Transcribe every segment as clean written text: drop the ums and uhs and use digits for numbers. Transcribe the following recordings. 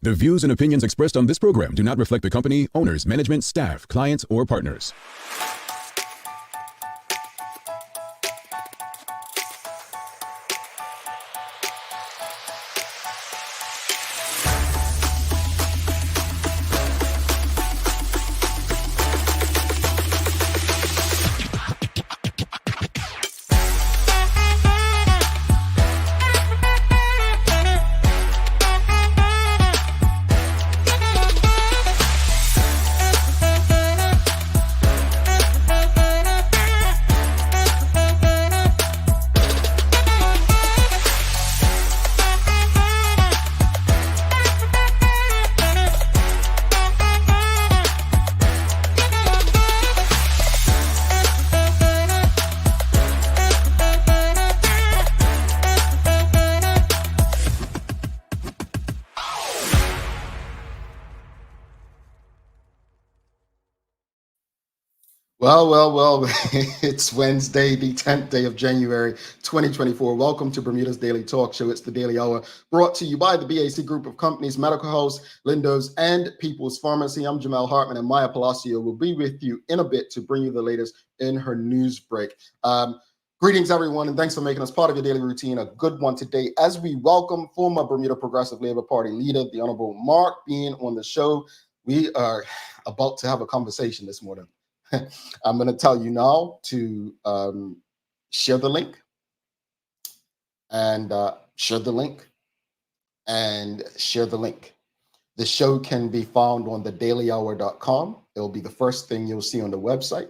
The views and opinions expressed on this program do not reflect the company, owners, management, staff, clients, or partners. Well, it's Wednesday, the 10th day of January, 2024. Welcome to Bermuda's Daily Talk Show. It's the Daily Hour brought to you by the BAC Group of Companies, Medical House, Lindo's, and People's Pharmacy. I'm Jamel Hartman, and Maya Palacio will be with you in a bit to bring you the latest in her news break. Greetings, everyone, and thanks for making us part of your daily routine. A good one today as we welcome former Bermuda Progressive Labor Party leader, the Honorable Marc Bean, on the show. We are about to have a conversation this morning. I'm going to tell you now to share the link and share the link and share the link. The show can be found on thedailyhour.com. It'll be the first thing you'll see on the website.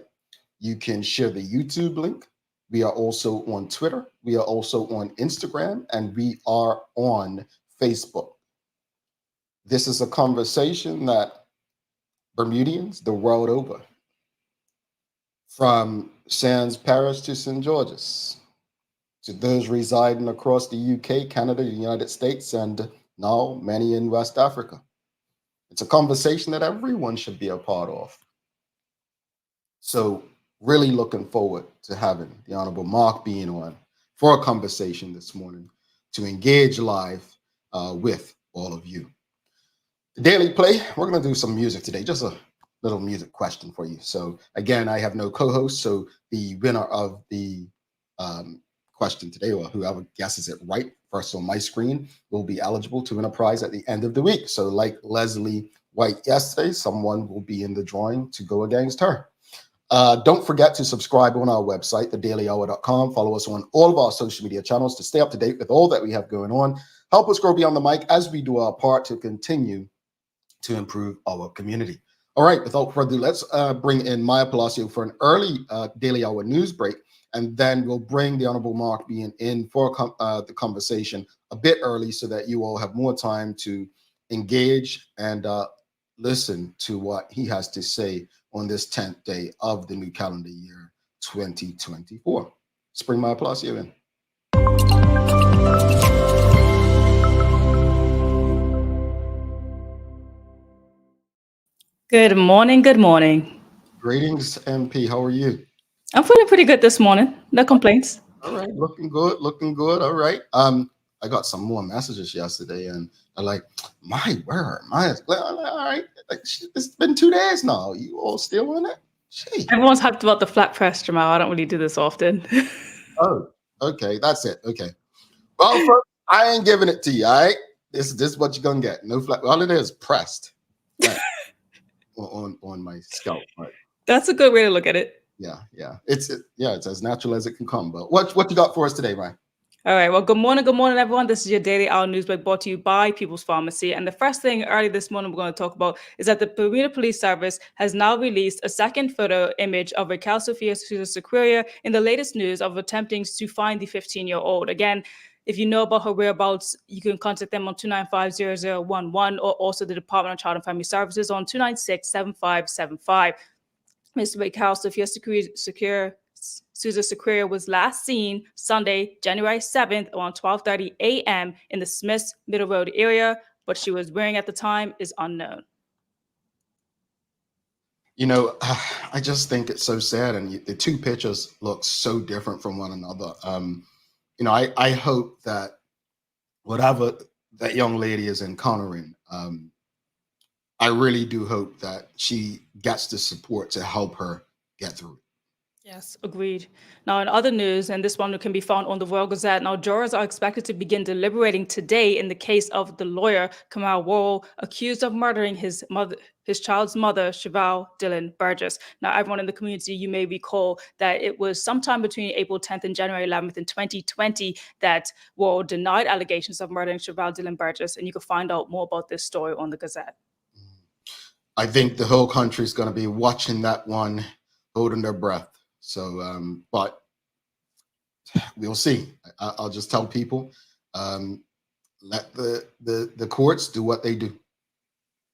You can share the YouTube link. We are also on Twitter. We are also on Instagram, and we are on Facebook. This is a conversation that Bermudians the world over, from Sands Parish to St. George's, to those residing across the UK, Canada, the United States, and now many in West Africa. It's a conversation that everyone should be a part of. So really looking forward to having the Honorable Marc Bean on for a conversation this morning to engage live with all of you. The Daily Play, we're going to do some music today, just a little music question for you. So again, I have no co-host, so the winner of the question today, or whoever guesses it right first on my screen, will be eligible to win a prize at the end of the week. So like Leslie White yesterday, someone will be in the drawing to go against her. Don't forget to subscribe on our website, thedailyhour.com. Follow us on all of our social media channels to stay up to date with all that we have going on. Help us grow beyond the mic as we do our part to continue to improve our community. All right, without further ado, let's bring in Maya Palacio for an early Daily Hour news break, and then we'll bring the Honorable Marc Bean in for the conversation a bit early so that you all have more time to engage and listen to what he has to say on this 10th day of the new calendar year, 2024. Let's bring Maya Palacio in. Good morning. Good morning. Greetings, MP. How are you? I'm feeling pretty good this morning. No complaints. All right, looking good, looking good. All right. I got some more messages yesterday, and they're like, "My word, all right. It's been 2 days now. You all still on it?" Gee. Everyone's hyped about the flat press, Jamal. I don't really do this often. Oh, okay. That's it. Okay. Well, first, I ain't giving it to you. All right. This is what you're gonna get. No flat. All it is pressed. Right. on my scalp. Right. That's a good way to look at it. Yeah. It's as natural as it can come. But what you got for us today, Ryan? All right. Well, good morning, everyone. This is your Daily Hour news break brought to you by People's Pharmacy. And the first thing early this morning we're going to talk about is that the Bermuda Police Service has now released a second photo image of Raquel Sofia Sequeira in the latest news of attempting to find the 15-year-old. Again, if you know about her whereabouts, you can contact them on 295-0011 or also the Department of Child and Family Services on 296-7575. Ms. Raquel Sofia Sequeira was last seen Sunday, January 7th around 12:30 a.m. in the Smiths Middle Road area. What she was wearing at the time is unknown. You know, I just think it's so sad, and the two pictures look so different from one another. I hope that whatever that young lady is encountering, I really do hope that she gets the support to help her get through it. Yes, agreed. Now, in other news, and this one can be found on the Royal Gazette, now jurors are expected to begin deliberating today in the case of the lawyer Kamal Worrell, accused of murdering his child's mother, Chevelle Dillon Burgess. Now, everyone in the community, you may recall that it was sometime between April 10th and January 11th in 2020 that Worrell denied allegations of murdering Chevelle Dillon Burgess, and you can find out more about this story on the Gazette. I think the whole country is going to be watching that one, holding their breath. So, but we'll see. I'll just tell people, let the courts do what they do.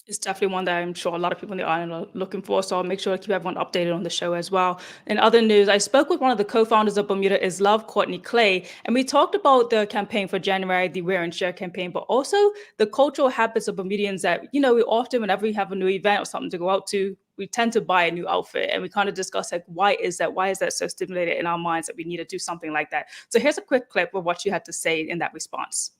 It's definitely one that I'm sure a lot of people in the island are looking for. So I'll make sure to keep everyone updated on the show as well. In other news, I spoke with one of the co-founders of Bermuda is Love, Courtney Clay, and we talked about the campaign for January, the Wear and Share campaign, but also the cultural habits of Bermudians that, we often, whenever we have a new event or something to go out to, we tend to buy a new outfit, and we kind of discuss like, why is that so stimulated in our minds that we need to do something like that? So here's a quick clip of what you had to say in that response.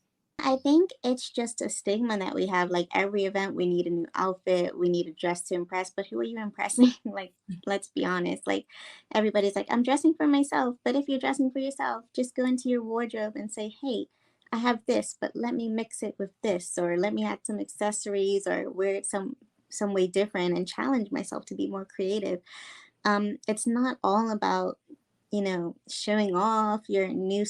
I think it's just a stigma that we have. Like every event, we need a new outfit, we need to dress to impress. But who are you impressing? Like, let's be honest. Like, everybody's like, I'm dressing for myself. But if you're dressing for yourself, just go into your wardrobe and say, hey, I have this, but let me mix it with this, or let me add some accessories, or wear it some way different, and challenge myself to be more creative. It's not all about, showing off your new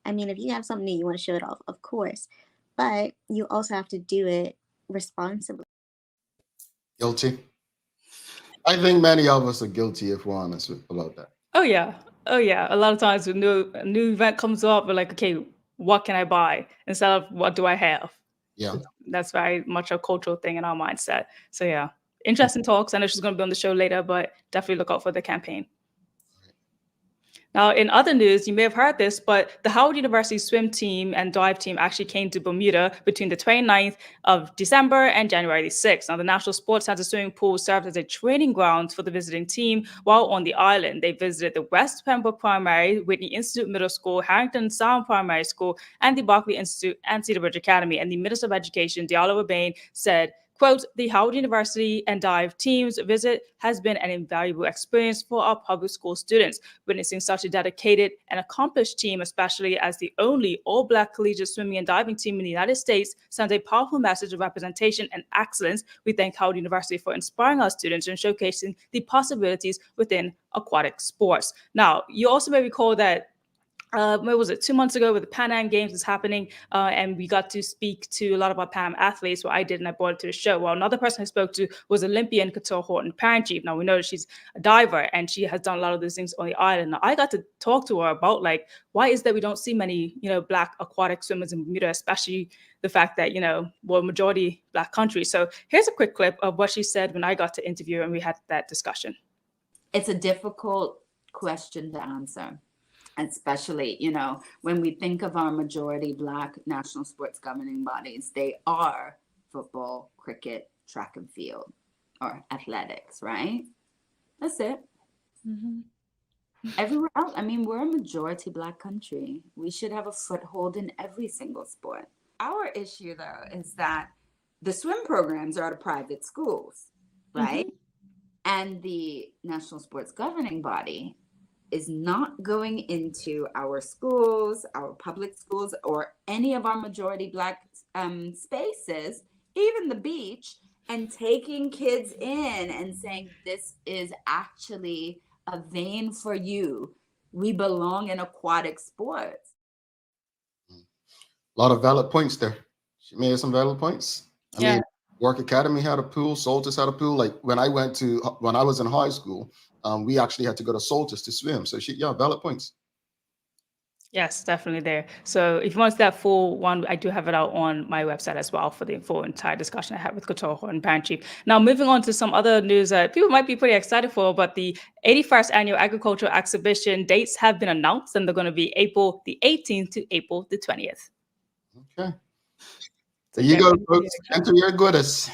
I mean, if you have something new, you want to show it off, of course, but you also have to do it responsibly. Guilty. I think many of us are guilty if we're honest about that. Oh yeah. A lot of times when a new event comes up, we're like, okay, what can I buy instead of what do I have? Yeah. That's very much a cultural thing in our mindset. So yeah, interesting talks. I know she's going to be on the show later, but definitely look out for the campaign. Now, in other news, you may have heard this, but the Howard University swim team and dive team actually came to Bermuda between the 29th of December and January 6th. Now, the National Sports Center swimming pool served as a training ground for the visiting team while on the island. They visited the West Pembroke Primary, Whitney Institute Middle School, Harrington Sound Primary School, and the Berkeley Institute and Cedar Ridge Academy. And the Minister of Education, Diallo Urbane, said, quote, the Howard University and dive team's visit has been an invaluable experience for our public school students. Witnessing such a dedicated and accomplished team, especially as the only all-Black collegiate swimming and diving team in the United States, sends a powerful message of representation and excellence. We thank Howard University for inspiring our students and showcasing the possibilities within aquatic sports. Now, you also may recall that what was it, 2 months ago with the Pan Am Games was happening, and we got to speak to a lot of our Pan Am athletes, what I did, and I brought it to the show. Well, another person I spoke to was Olympian Couture Horton, parent chief. Now, we know that she's a diver, and she has done a lot of those things on the island. Now, I got to talk to her about, like, why is that we don't see many, Black aquatic swimmers in Bermuda, especially the fact that, we're a majority Black country. So here's a quick clip of what she said when I got to interview her and we had that discussion. It's a difficult question to answer. Especially, when we think of our majority Black national sports governing bodies, they are football, cricket, track and field, or athletics, right? That's it. Mm-hmm. Everywhere else, we're a majority Black country. We should have a foothold in every single sport. Our issue, though, is that the swim programs are out of private schools, right? Mm-hmm. And the national sports governing body is not going into our schools, our public schools, or any of our majority Black spaces, even the beach, and taking kids in and saying, this is actually a vein for you. We belong in aquatic sports. A lot of valid points there. She made some valid points. I mean, Work Academy had a pool, Soltis had a pool. Like when I was in high school, we actually had to go to Soltis to swim. So valid points. Yes, definitely there. So if you want that full one, I do have it out on my website as well for the full entire discussion I had with Couture Horton, parent chief. Now, moving on to some other news that people might be pretty excited for, but the 81st Annual Agricultural Exhibition dates have been announced, and they're going to be April the 18th to April the 20th. Okay. There you go, folks. Enter your goodies.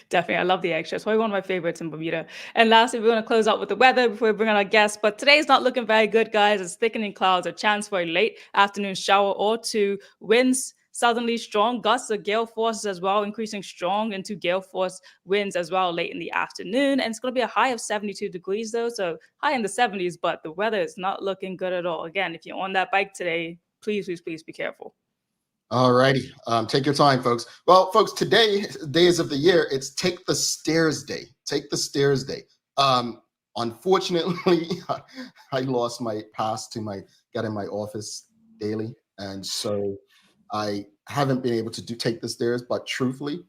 Definitely. I love the egg show. It's probably one of my favorites in Bermuda. And lastly, we're going to close out with the weather before we bring on our guests. But today's not looking very good, guys. It's thickening clouds, a chance for a late afternoon shower or two. Winds southerly strong gusts of gale forces as well, increasing strong into gale force winds as well late in the afternoon. And it's going to be a high of 72 degrees though, so high in the 70s, but the weather is not looking good at all. Again, if you're on that bike today, please be careful. All righty. Take your time, folks. Well, folks, today, days of the year, it's Take the Stairs Day. Take the Stairs Day. Unfortunately, I lost my pass to get in my office daily. And so I haven't been able to take the stairs, but truthfully,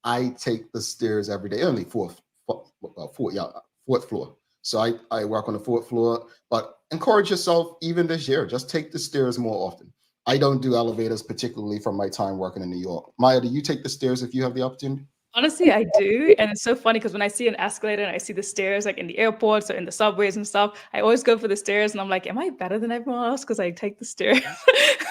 I take the stairs every day, only fourth floor. So I work on the fourth floor, but encourage yourself even this year, just take the stairs more often. I don't do elevators, particularly from my time working in New York. Maya, do you take the stairs if you have the opportunity? Honestly, I do. And it's so funny because when I see an escalator and I see the stairs like in the airports or in the subways and stuff, I always go for the stairs and I'm like, am I better than everyone else? Because I take the stairs.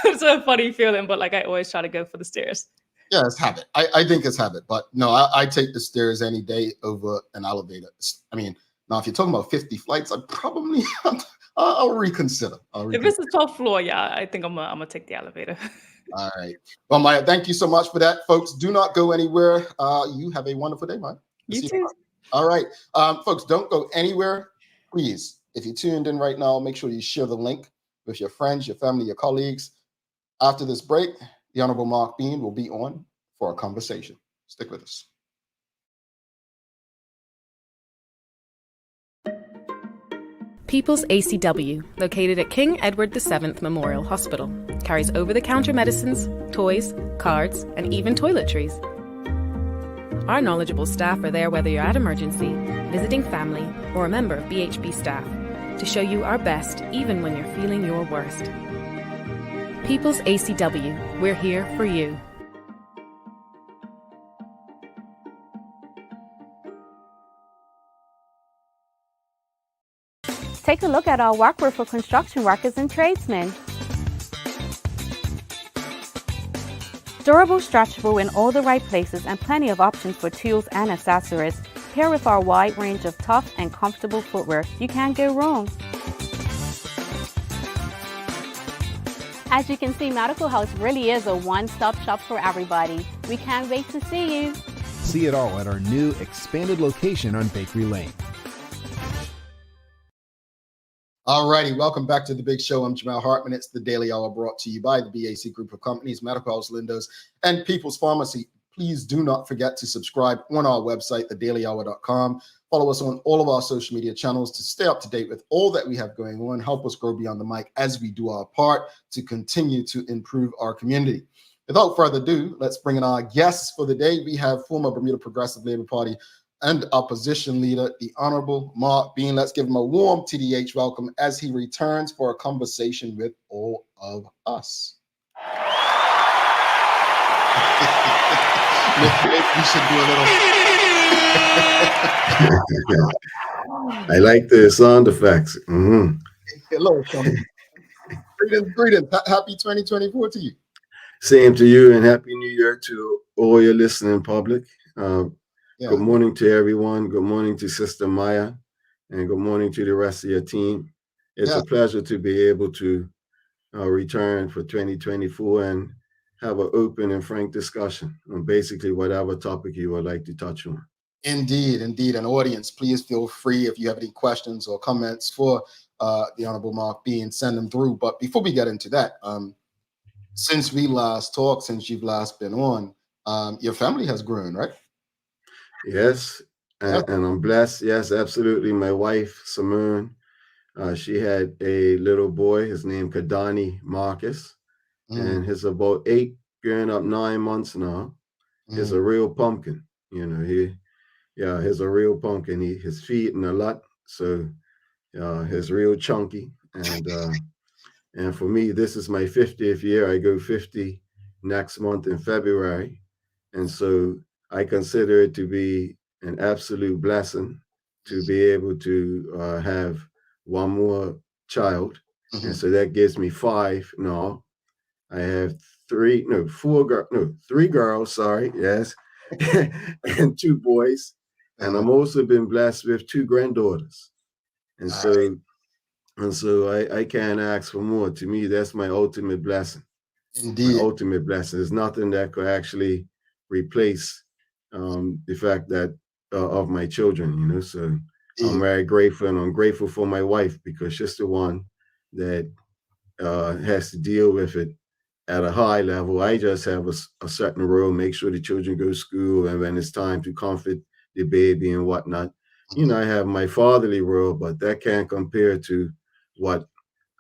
It's a funny feeling, but like I always try to go for the stairs. Yeah, it's habit. I think it's habit, but no, I take the stairs any day over an elevator. I mean, now if you're talking about 50 flights, I'll reconsider. If it's the 12th floor, yeah, I think I'm gonna take the elevator. All right. Well, Maya, thank you so much for that. Folks, do not go anywhere. You have a wonderful day, Maya. You too. All right. Folks, don't go anywhere. Please, if you're tuned in right now, make sure you share the link with your friends, your family, your colleagues. After this break, the Honorable Marc Bean will be on for a conversation. Stick with us. People's ACW, located at King Edward VII Memorial Hospital, carries over-the-counter medicines, toys, cards, and even toiletries. Our knowledgeable staff are there whether you're at emergency, visiting family, or a member of BHB staff, to show you our best even when you're feeling your worst. People's ACW, we're here for you. Take a look at our workwear for construction workers and tradesmen. Durable, stretchable in all the right places and plenty of options for tools and accessories. Paired with our wide range of tough and comfortable footwear, you can't go wrong. As you can see, Medical House really is a one-stop shop for everybody. We can't wait to see you. See it all at our new expanded location on Bakery Lane. All righty, welcome back to The Big Show. I'm Jamal Hartman. It's the Daily Hour brought to you by the BAC Group of Companies, Medical House Lindos, and People's Pharmacy. Please do not forget to subscribe on our website, thedailyhour.com. Follow us on all of our social media channels to stay up to date with all that we have going on. Help us grow beyond the mic as we do our part to continue to improve our community. Without further ado, let's bring in our guests for the day. We have former Bermuda Progressive Labor Party and opposition leader, the Honorable Marc Bean. Let's give him a warm TDH welcome as he returns for a conversation with all of us. Maybe we should do a little. I like the sound effects. Mm-hmm. Hello, Sean. Greetings. Happy 2024 to you. Same to you, and Happy New Year to all your listening public. Good morning to everyone. Good morning to Sister Maya, and good morning to the rest of your team. It's a pleasure to be able to return for 2024 and have an open and frank discussion on basically whatever topic you would like to touch on. Indeed. And audience, please feel free if you have any questions or comments for the Honorable Marc Bean, send them through. But before we get into that, since we last talked, since you've last been on, your family has grown, right? Yes, and I'm blessed. Yes, absolutely. My wife, Simone, she had a little boy. His name Kadani Marcus, and he's about 8, going up 9 months now. He's a real pumpkin. You know, he's a real pumpkin. He's feeding a lot, so he's real chunky. And for me, this is my 50th year. I go 50 next month in February, and so I consider it to be an absolute blessing to be able to have one more child. And so that gives me 5 now. I have 3 girls, sorry, yes, and 2 boys. And I'm also been blessed with 2 granddaughters. And so I can't ask for more. To me, that's my ultimate blessing. my Indeed. ultimate blessing. There's nothing that could actually replace the fact that of my children, you know. So I'm very grateful, and I'm grateful for my wife, because she's the one that has to deal with it at a high level. I just have a certain role, make sure the children go to school, and when it's time to comfort the baby and whatnot, you know, I have my fatherly role, but that can't compare to what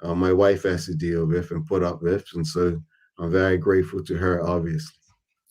my wife has to deal with and put up with. And so I'm very grateful to her, obviously.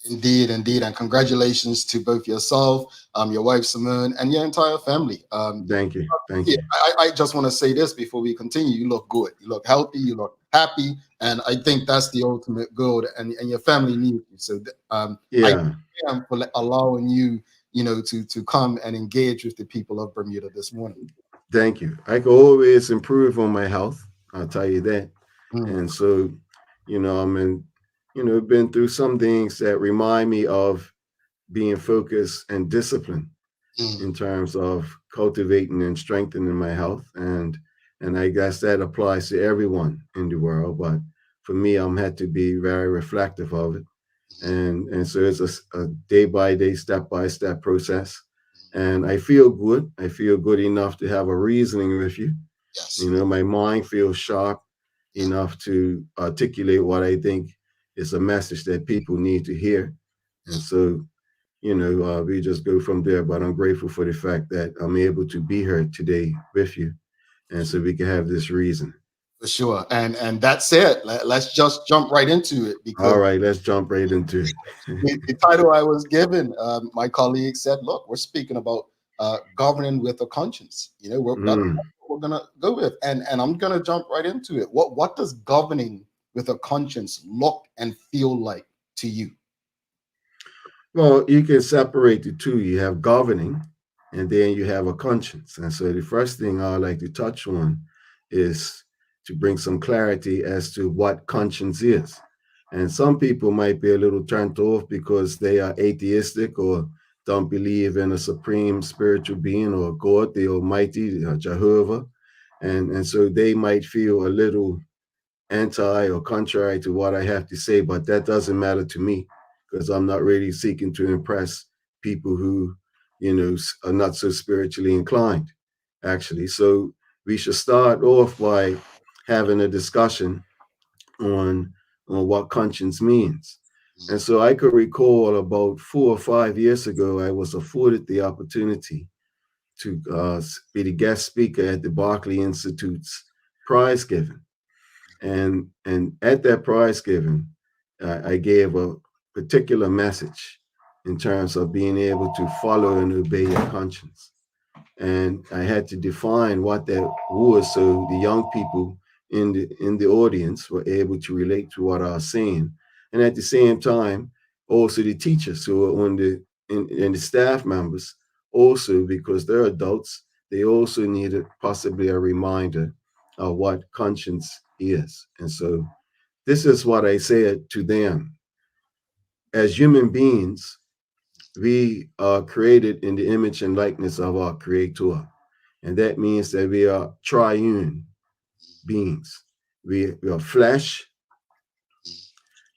Indeed, indeed, and congratulations to both yourself, your wife Simone, and your entire family. Thank you, thank yeah, you. I just want to say this before we continue. You look good, you look healthy, you look happy, and I think that's the ultimate goal. And your family needs you. So I Yeah, am for allowing you, you know, to come and engage with the people of Bermuda this morning. thank you. I can always improve on my health, I'll tell you that. And so, you know, been through some things that remind me of being focused and disciplined in terms of cultivating and strengthening my health. And I guess that applies to everyone in the world. But for me, I'm had to be very reflective of it. And so it's a day by day, step by step process. And I feel good. I feel good enough to have a reasoning with you. Yes. You know, my mind feels sharp enough to articulate what I think is a message that people need to hear. And so, you know, we just go from there. But I'm grateful for the fact that I'm able to be here today with you, and so we can have this reason. For sure. And that's it. Let's just jump right into it, because All right, let's jump right into it. the title I was given, my colleague said, look, we're speaking about governing with a conscience. You know, that's what we're gonna go with. And I'm gonna jump right into it. What does governing with a conscience look and feel like to you? Well, you can separate the two. You have governing, and then you have a conscience. And so the first thing I'd like to touch on is to bring some clarity as to what conscience is. And some people might be a little turned off because they are atheistic or don't believe in a supreme spiritual being or God, the Almighty, Jehovah. And so they might feel a little anti or contrary to what I have to say, but that doesn't matter to me, because I'm not really seeking to impress people who, you know, are not so spiritually inclined, actually. So we should start off by having a discussion on what conscience means. And so I could recall about 4 or 5 years ago, I was afforded the opportunity to be the guest speaker at the Berkeley Institute's prize giving. And at that prize giving, I gave a particular message in terms of being able to follow and obey your conscience. And I had to define what that was, so the young people in the audience were able to relate to what I was saying. And at the same time, also the teachers who were on and the staff members also, because they're adults, they also needed possibly a reminder of what conscience is. And so this is what I said to them. As human beings, we are created in the image and likeness of our Creator. And that means that we are triune beings. We are flesh,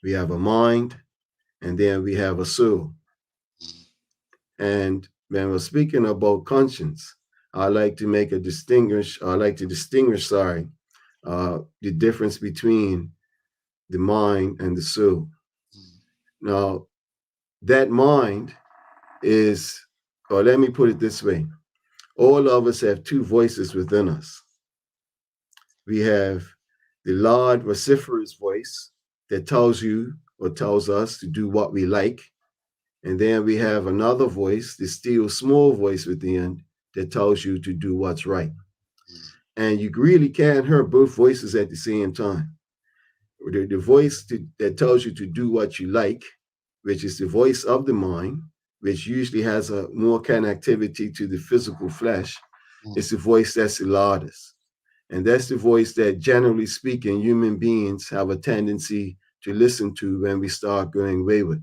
we have a mind, and then we have a soul. And when we're speaking about conscience, I like to distinguish the difference between the mind and the soul. Now, that mind is, or let me put it this way, all of us have two voices within us. We have the loud, vociferous voice that tells you or tells us to do what we like. And then we have another voice, the still small voice within, that tells you to do what's right. And you really can't hear both voices at the same time. The voice that tells you to do what you like, which is the voice of the mind, which usually has a more connectivity to the physical flesh, is the voice that's the loudest. And that's the voice that, generally speaking, human beings have a tendency to listen to when we start going wayward.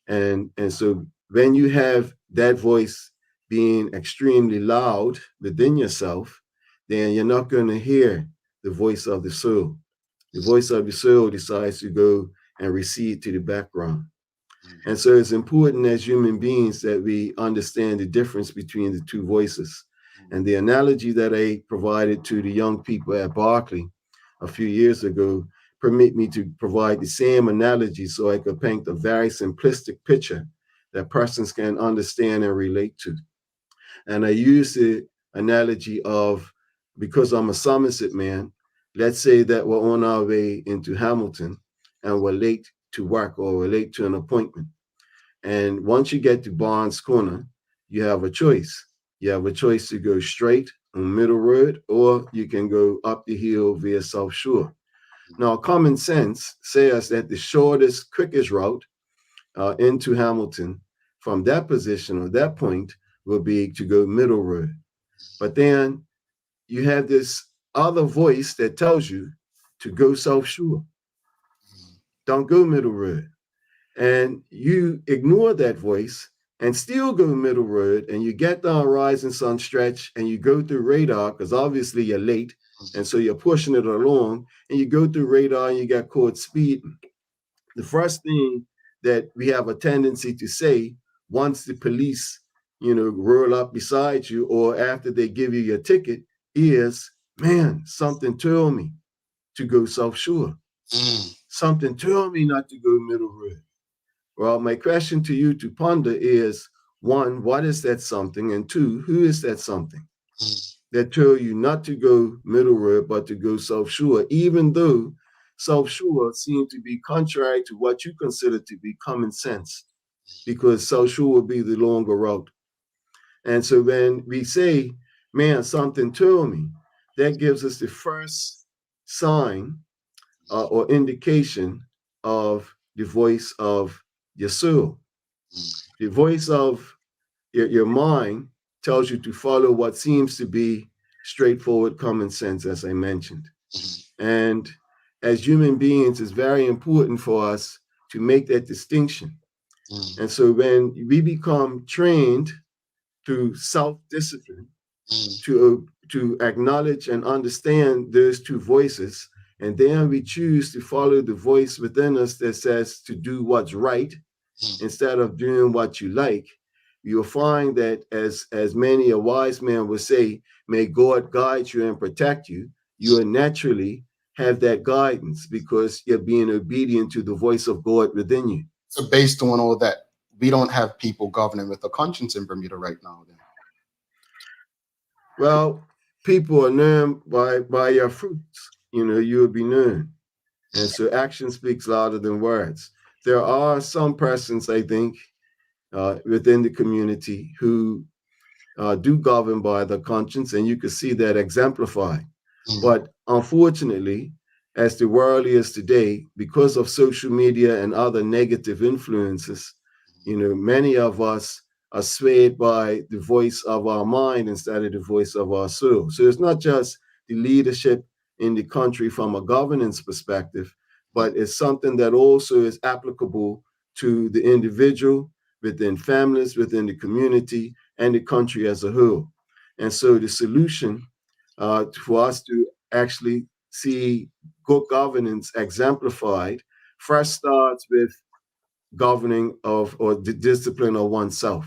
And so when you have that voice being extremely loud within yourself, then you're not going to hear the voice of the soul. The voice of your soul decides to go and recede to the background. And so it's important as human beings that we understand the difference between the two voices. And the analogy that I provided to the young people at Berkeley a few years ago permit me to provide the same analogy so I could paint a very simplistic picture that persons can understand and relate to. And I use the analogy of, because I'm a Somerset man, let's say that we're on our way into Hamilton and we're late to work or we're late to an appointment. And once you get to Barnes Corner, you have a choice. You have a choice to go straight on Middle Road, or you can go up the hill via South Shore. Now, common sense says that the shortest, quickest route into Hamilton from that position or that point will be to go Middle Road. But then you have this other voice that tells you to go South Shore. Don't go Middle Road. And you ignore that voice and still go Middle Road, and you get down Rising Sun Stretch and you go through Radar, because obviously you're late, and so you're pushing it along, and you go through Radar and you got caught speeding. The first thing that we have a tendency to say once the police, roll up beside you or after they give you your ticket is, man, something told me to go South Shore. Something told me not to go Middle Road. Well, my question to you to ponder is, one, what is that something? And two, who is that something that told you not to go Middle Road, but to go South Shore, even though South Shore seemed to be contrary to what you consider to be common sense, because South Shore would be the longer route. And so when we say, man, something told me, that gives us the first sign or indication of the voice of your soul. The voice of your mind tells you to follow what seems to be straightforward common sense, as I mentioned. And as human beings, it's very important for us to make that distinction. And so when we become trained through self-discipline to acknowledge and understand those two voices, and then we choose to follow the voice within us that says to do what's right instead of doing what you like, you'll find that as many a wise man would say, may God guide you and protect you, you will naturally have that guidance because you're being obedient to the voice of God within you. So based on all that, we don't have people governing with a conscience in Bermuda right now then? Well, people are known by your fruits. You will be known. And so action speaks louder than words. There are some persons, I think, within the community who do govern by the conscience, and you can see that exemplified. But unfortunately, as the world is today, because of social media and other negative influences, many of us are swayed by the voice of our mind instead of the voice of our soul. So it's not just the leadership in the country from a governance perspective, but it's something that also is applicable to the individual, within families, within the community, and the country as a whole. And so the solution for us to actually see good governance exemplified first starts with governing of or the discipline of oneself.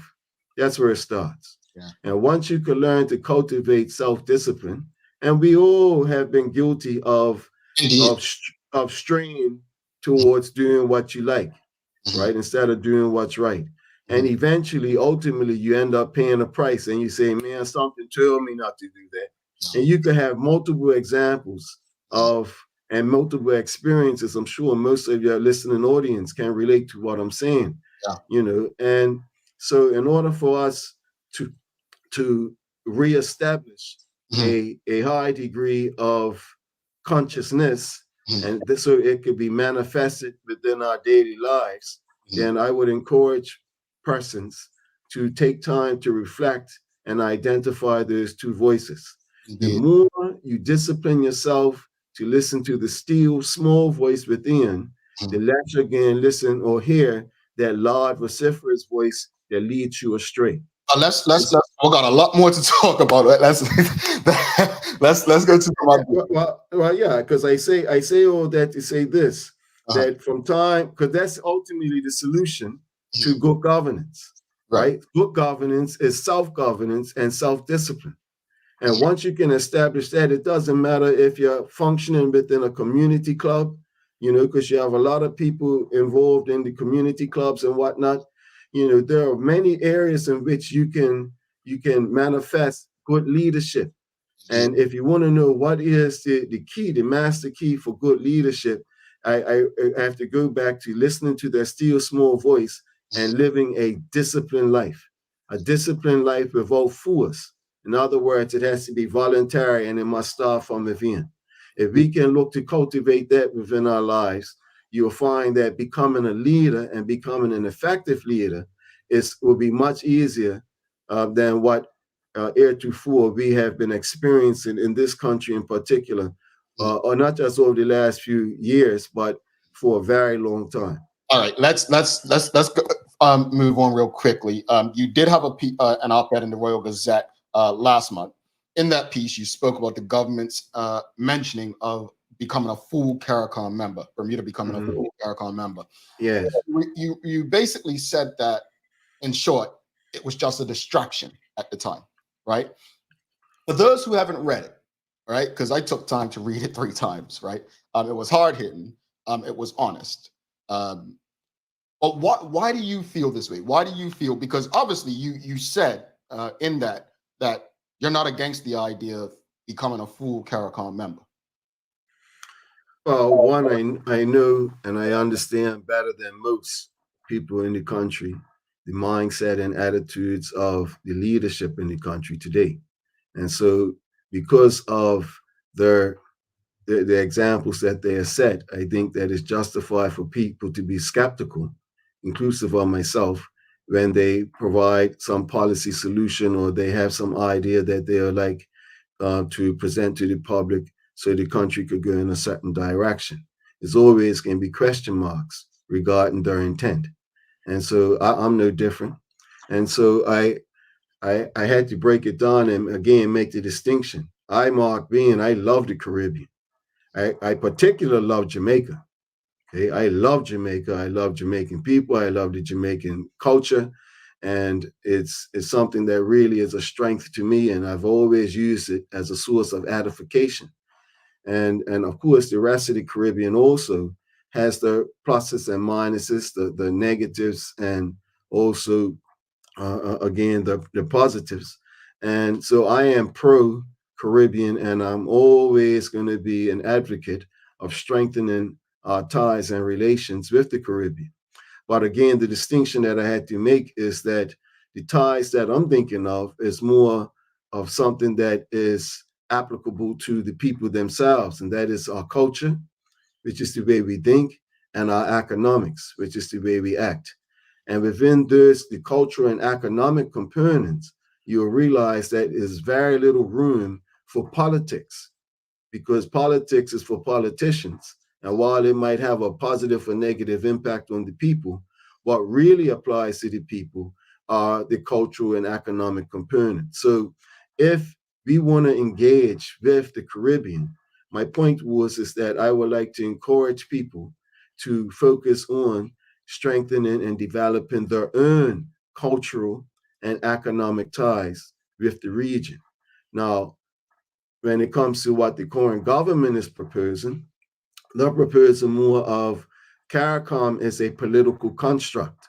That's where it starts. Yeah. And once you can learn to cultivate self-discipline, and we all have been guilty of straying towards doing what you like, right, instead of doing what's right. And eventually, ultimately, you end up paying a price and you say, man, something told me not to do that. And you can have multiple examples of and multiple experiences. I'm sure most of your listening audience can relate to what I'm saying, and so in order for us to reestablish a high degree of consciousness, and so it could be manifested within our daily lives, then I would encourage persons to take time to reflect and identify those two voices. The more you discipline yourself to listen to the still small voice within, the less you can listen or hear that loud vociferous voice that leads you astray. Let's we got a lot more to talk about. Let's go to my well, yeah, because I say all that to say this, that from time, because that's ultimately the solution to good governance, right? Good governance is self-governance and self-discipline. And once you can establish that, it doesn't matter if you're functioning within a community club, because you have a lot of people involved in the community clubs and whatnot. There are many areas in which you can manifest good leadership. And if you want to know what is the key, the master key for good leadership, I have to go back to listening to that still small voice and living a disciplined life without force. In other words, it has to be voluntary and it must start from within. If we can look to cultivate that within our lives, you'll find that becoming a leader and becoming an effective leader will be much easier than what heretofore we have been experiencing in this country in particular, or not just over the last few years, but for a very long time. All right, let's go, move on real quickly. You did have an op-ed in the Royal Gazette last month. In that piece, you spoke about the government's mentioning of becoming a full CARICOM member, Bermuda becoming a full CARICOM member. Yes. You basically said that, in short, it was just a distraction at the time, right? For those who haven't read it, right, because I took time to read it 3 times, right? It was hard-hitting. It was honest. But why do you feel this way? Why do you feel? Because obviously you said in that you're not against the idea of becoming a full CARICOM member. Well, one, I know and I understand better than most people in the country the mindset and attitudes of the leadership in the country today. And so because of the examples that they have set, I think that it's justified for people to be skeptical, inclusive of myself, when they provide some policy solution or they have some idea that they are like to present to the public so the country could go in a certain direction. There's always going to be question marks regarding their intent. And so I'm no different. And so I had to break it down and again make the distinction. Marc Bean, I love the Caribbean. I particularly love Jamaica. Okay, I love Jamaica. I love Jamaican people. I love the Jamaican culture, and it's something that really is a strength to me. And I've always used it as a source of edification. And of course, the rest of the Caribbean also has the pluses and minuses, the negatives, and also again the positives. And so I am pro Caribbean, and I'm always going to be an advocate of strengthening our ties and relations with the Caribbean. But again, the distinction that I had to make is that the ties that I'm thinking of is more of something that is applicable to the people themselves, and that is our culture, which is the way we think, and our economics, which is the way we act. And within this, the cultural and economic components, you'll realize that there's very little room for politics, because politics is for politicians. And while it might have a positive or negative impact on the people, what really applies to the people are the cultural and economic components. So if we want to engage with the Caribbean, my point is that I would like to encourage people to focus on strengthening and developing their own cultural and economic ties with the region. Now, when it comes to what the current government is proposing, they're proposing more of CARICOM as a political construct.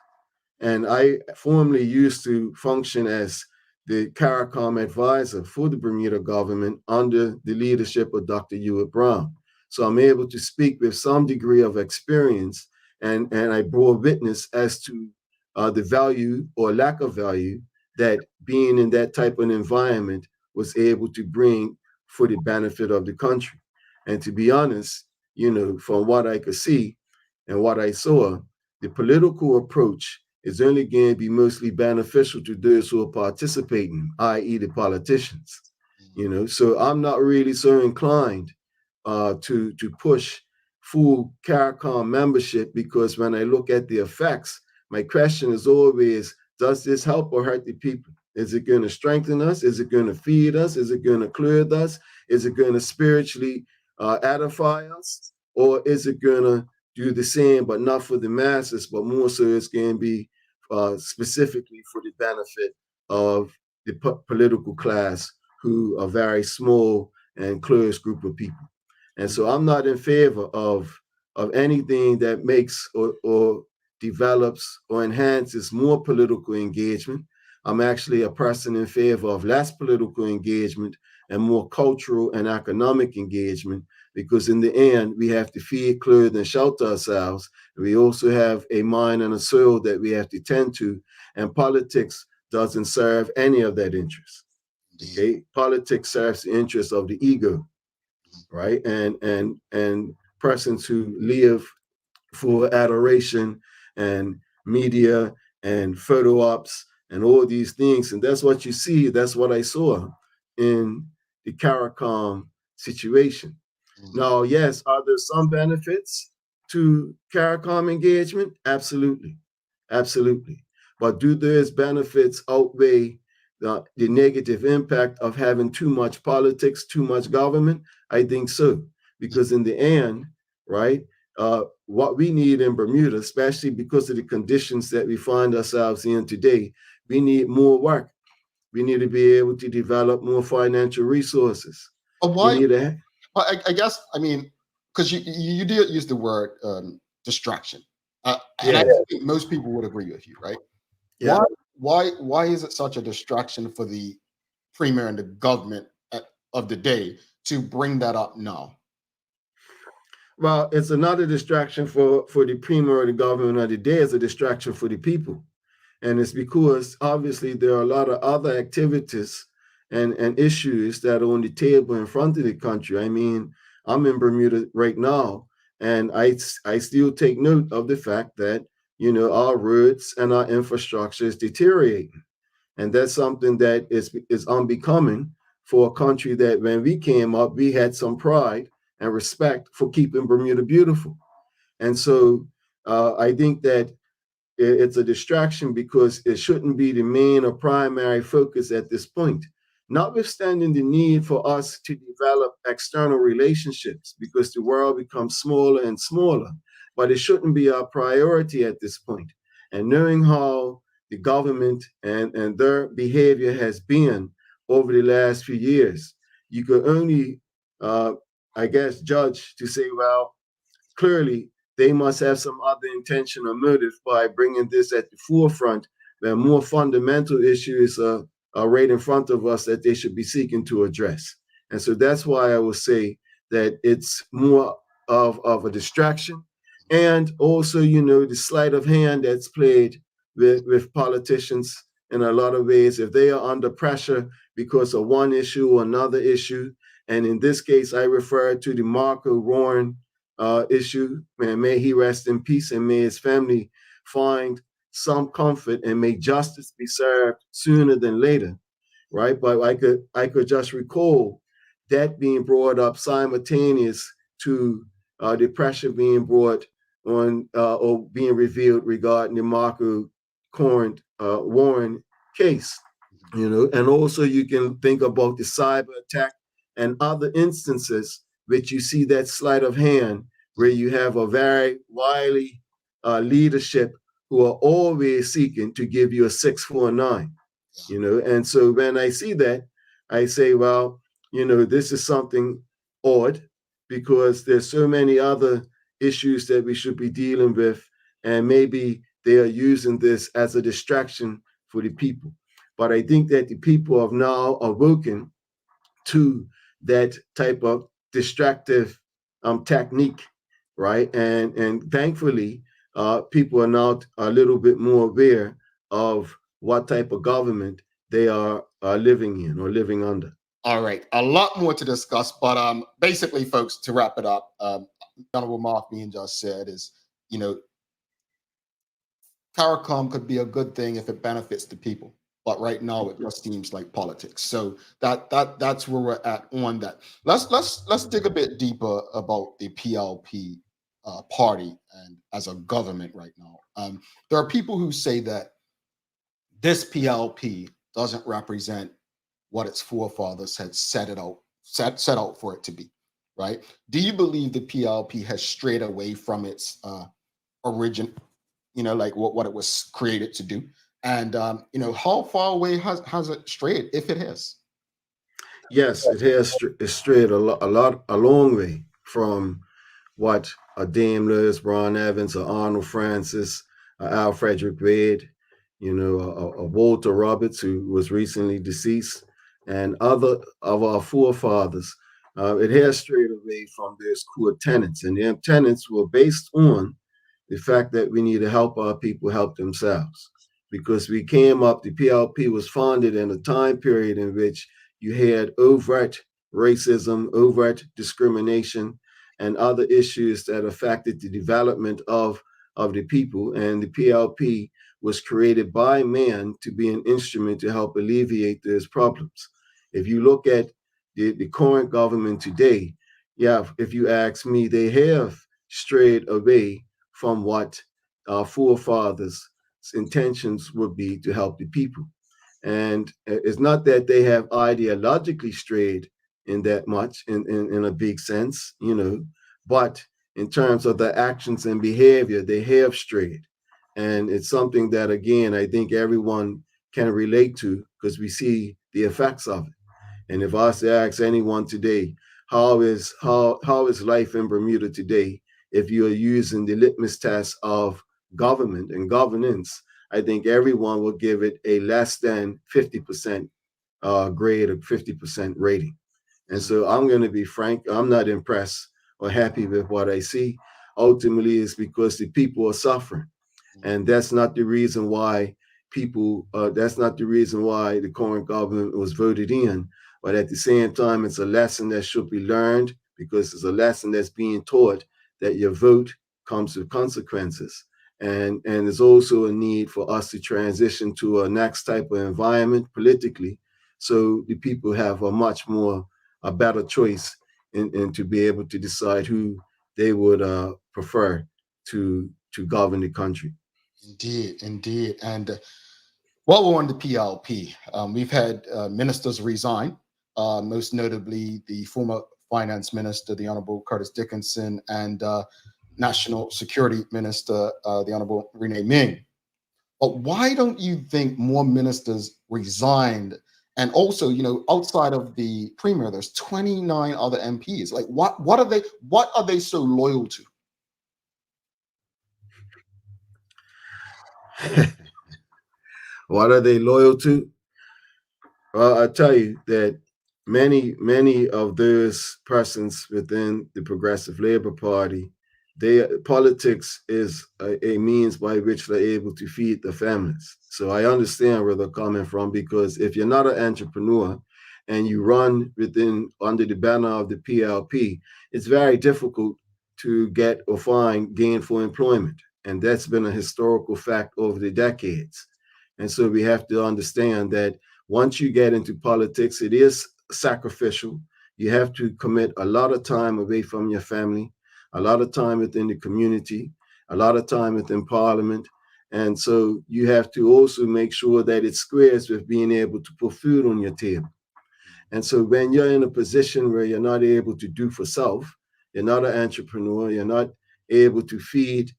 And I formerly used to function as the CARICOM advisor for the Bermuda government under the leadership of Dr. Hewitt Brown. So I'm able to speak with some degree of experience, and I bore witness as to the value or lack of value that being in that type of environment was able to bring for the benefit of the country. And to be honest, from what I could see and what I saw, the political approach is only going to be mostly beneficial to those who are participating, i.e. the politicians. So I'm not really so inclined to push full CARICOM membership, because when I look at the effects, my question is always, does this help or hurt the people? Is it going to strengthen us? Is it going to feed us? Is it going to clothe us? Is it going to spiritually edify us? Or is it going to do the same, but not for the masses, but more so it's going to be specifically for the benefit of the political class, who are very small and closed group of people. And so I'm not in favor of anything that makes or develops or enhances more political engagement. I'm actually a person in favor of less political engagement and more cultural and economic engagement, because in the end, we have to feed, clothe, and shelter ourselves. We also have a mind and a soul that we have to tend to, and politics doesn't serve any of that interest. Okay, politics serves the interest of the ego, right? And persons who live for adoration and media and photo ops and all these things. And that's what you see. That's what I saw in the CARICOM situation. Now, yes, are there some benefits to CARICOM engagement? Absolutely. Absolutely. But do those benefits outweigh the negative impact of having too much politics, too much government? I think so. Because in the end, right, what we need in Bermuda, especially because of the conditions that we find ourselves in today, we need more work. We need to be able to develop more financial resources. Why? We need to Well, I guess, I mean, because you did use the word distraction. And I think most people would agree with you, right? Yeah. Why is it such a distraction for the premier and the government of the day to bring that up now? Well, it's another distraction for the premier or the government of the day. It's a distraction for the people. And it's because obviously there are a lot of other activities and issues that are on the table in front of the country. I mean, I'm in Bermuda right now, and I still take note of the fact that, you know, our roads and our infrastructure is deteriorating. And that's something that is unbecoming for a country that when we came up, we had some pride and respect for keeping Bermuda beautiful. And so I think that it's a distraction because it shouldn't be the main or primary focus at this point, notwithstanding the need for us to develop external relationships because the world becomes smaller and smaller, but it shouldn't be our priority at this point. And knowing how the government and their behavior has been over the last few years, you could only, I guess, judge to say, well, clearly they must have some other intention or motive by bringing this at the forefront, when more fundamental issues are right in front of us that they should be seeking to address. And so that's why I would say that it's more of a distraction. And also, you know, the sleight of hand that's played with politicians in a lot of ways, if they are under pressure because of one issue or another issue. And in this case, I refer to the Marco Warren issue. Man, may he rest in peace, and may his family find some comfort, and may justice be served sooner than later, right? But I could just recall that being brought up simultaneous to the pressure being brought on or being revealed regarding the Marco Warren case, you know. And also you can think about the cyber attack and other instances which you see that sleight of hand, where you have a very wily leadership who are always seeking to give you a 649, you know. And so when I see that, I say, well, you know, this is something odd, because there's so many other issues that we should be dealing with, and maybe they are using this as a distraction for the people. But I think that the people have now awoken to that type of distractive technique, right? And thankfully, people are now a little bit more aware of what type of government they are living in or living under. All right, a lot more to discuss, but basically, folks, to wrap it up, Honorable Marc Bean just said is, you know, CARICOM could be a good thing if it benefits the people, but right now it just seems like politics. So that's where we're at on that. Let's dig a bit deeper about the PLP party and as a government right now. There are people who say that this PLP doesn't represent what its forefathers had set out for it to be, right? Do you believe the PLP has strayed away from its origin, like what it was created to do? And how far away has it strayed, if it has? Yes, it has strayed a long way from what a Dame Lewis, Ron Evans, or Arnold Francis, Al Frederick Wade, a Walter Roberts, who was recently deceased, and other of our forefathers. It has strayed away from those core tenets, and their tenets were based on the fact that we need to help our people help themselves. Because the PLP was founded in a time period in which you had overt racism, overt discrimination, and other issues that affected the development of the people. And the PLP was created by man to be an instrument to help alleviate those problems. If you look at the current government today, if you ask me, they have strayed away from what our forefathers' intentions would be to help the people. And it's not that they have ideologically strayed in that much, in a big sense, but in terms of their actions and behavior, they have strayed. And it's something that, again, I think everyone can relate to because we see the effects of it. And if I was to ask anyone today, how is life in Bermuda today? If you are using the litmus test of government and governance, I think everyone will give it a less than 50% grade or 50% rating. And so I'm going to be frank, I'm not impressed or happy with what I see. Ultimately, it's because the people are suffering. And that's not the reason why that's not the reason why the current government was voted in. But at the same time, it's a lesson that should be learned because it's a lesson that's being taught that your vote comes with consequences. And there's also a need for us to transition to a next type of environment politically so the people have a better choice and to be able to decide who they would prefer to govern the country. Indeed. And while we're on the PLP, we've had ministers resign, most notably the former finance minister, the Honorable Curtis Dickinson, and National Security Minister, the Honorable Renee Ming. But why don't you think more ministers resigned? And also, outside of the premier, there's 29 other MPs. Like, what are they so loyal to? What are they loyal to? Well, I tell you that many of those persons within the Progressive Labor Party, politics is a means by which they're able to feed their families. So I understand where they're coming from, because if you're not an entrepreneur and you run under the banner of the PLP, it's very difficult to get or find gainful employment. And that's been a historical fact over the decades. And so we have to understand that once you get into politics, it is sacrificial. You have to commit a lot of time away from your family, a lot of time within the community, a lot of time within Parliament. And so you have to also make sure that it squares with being able to put food on your table. And so when you're in a position where you're not able to do for self, you're not an entrepreneur, you're not able to feed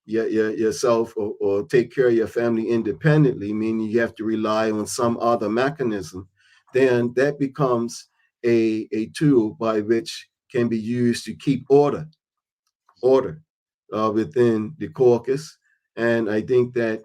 yourself or take care of your family independently, meaning you have to rely on some other mechanism, then that becomes a tool by which can be used to keep order within the caucus. And I think that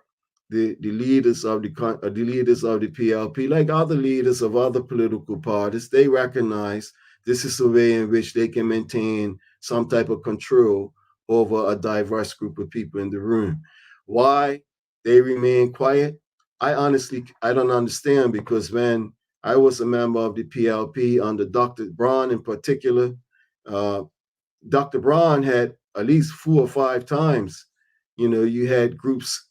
the leaders of the PLP, like other leaders of other political parties, they recognize this is a way in which they can maintain some type of control over a diverse group of people in the room. Why they remain quiet, I don't understand, because when I was a member of the PLP under Dr. Braun in particular, Dr. Braun had at least 4 or 5 times, you had groups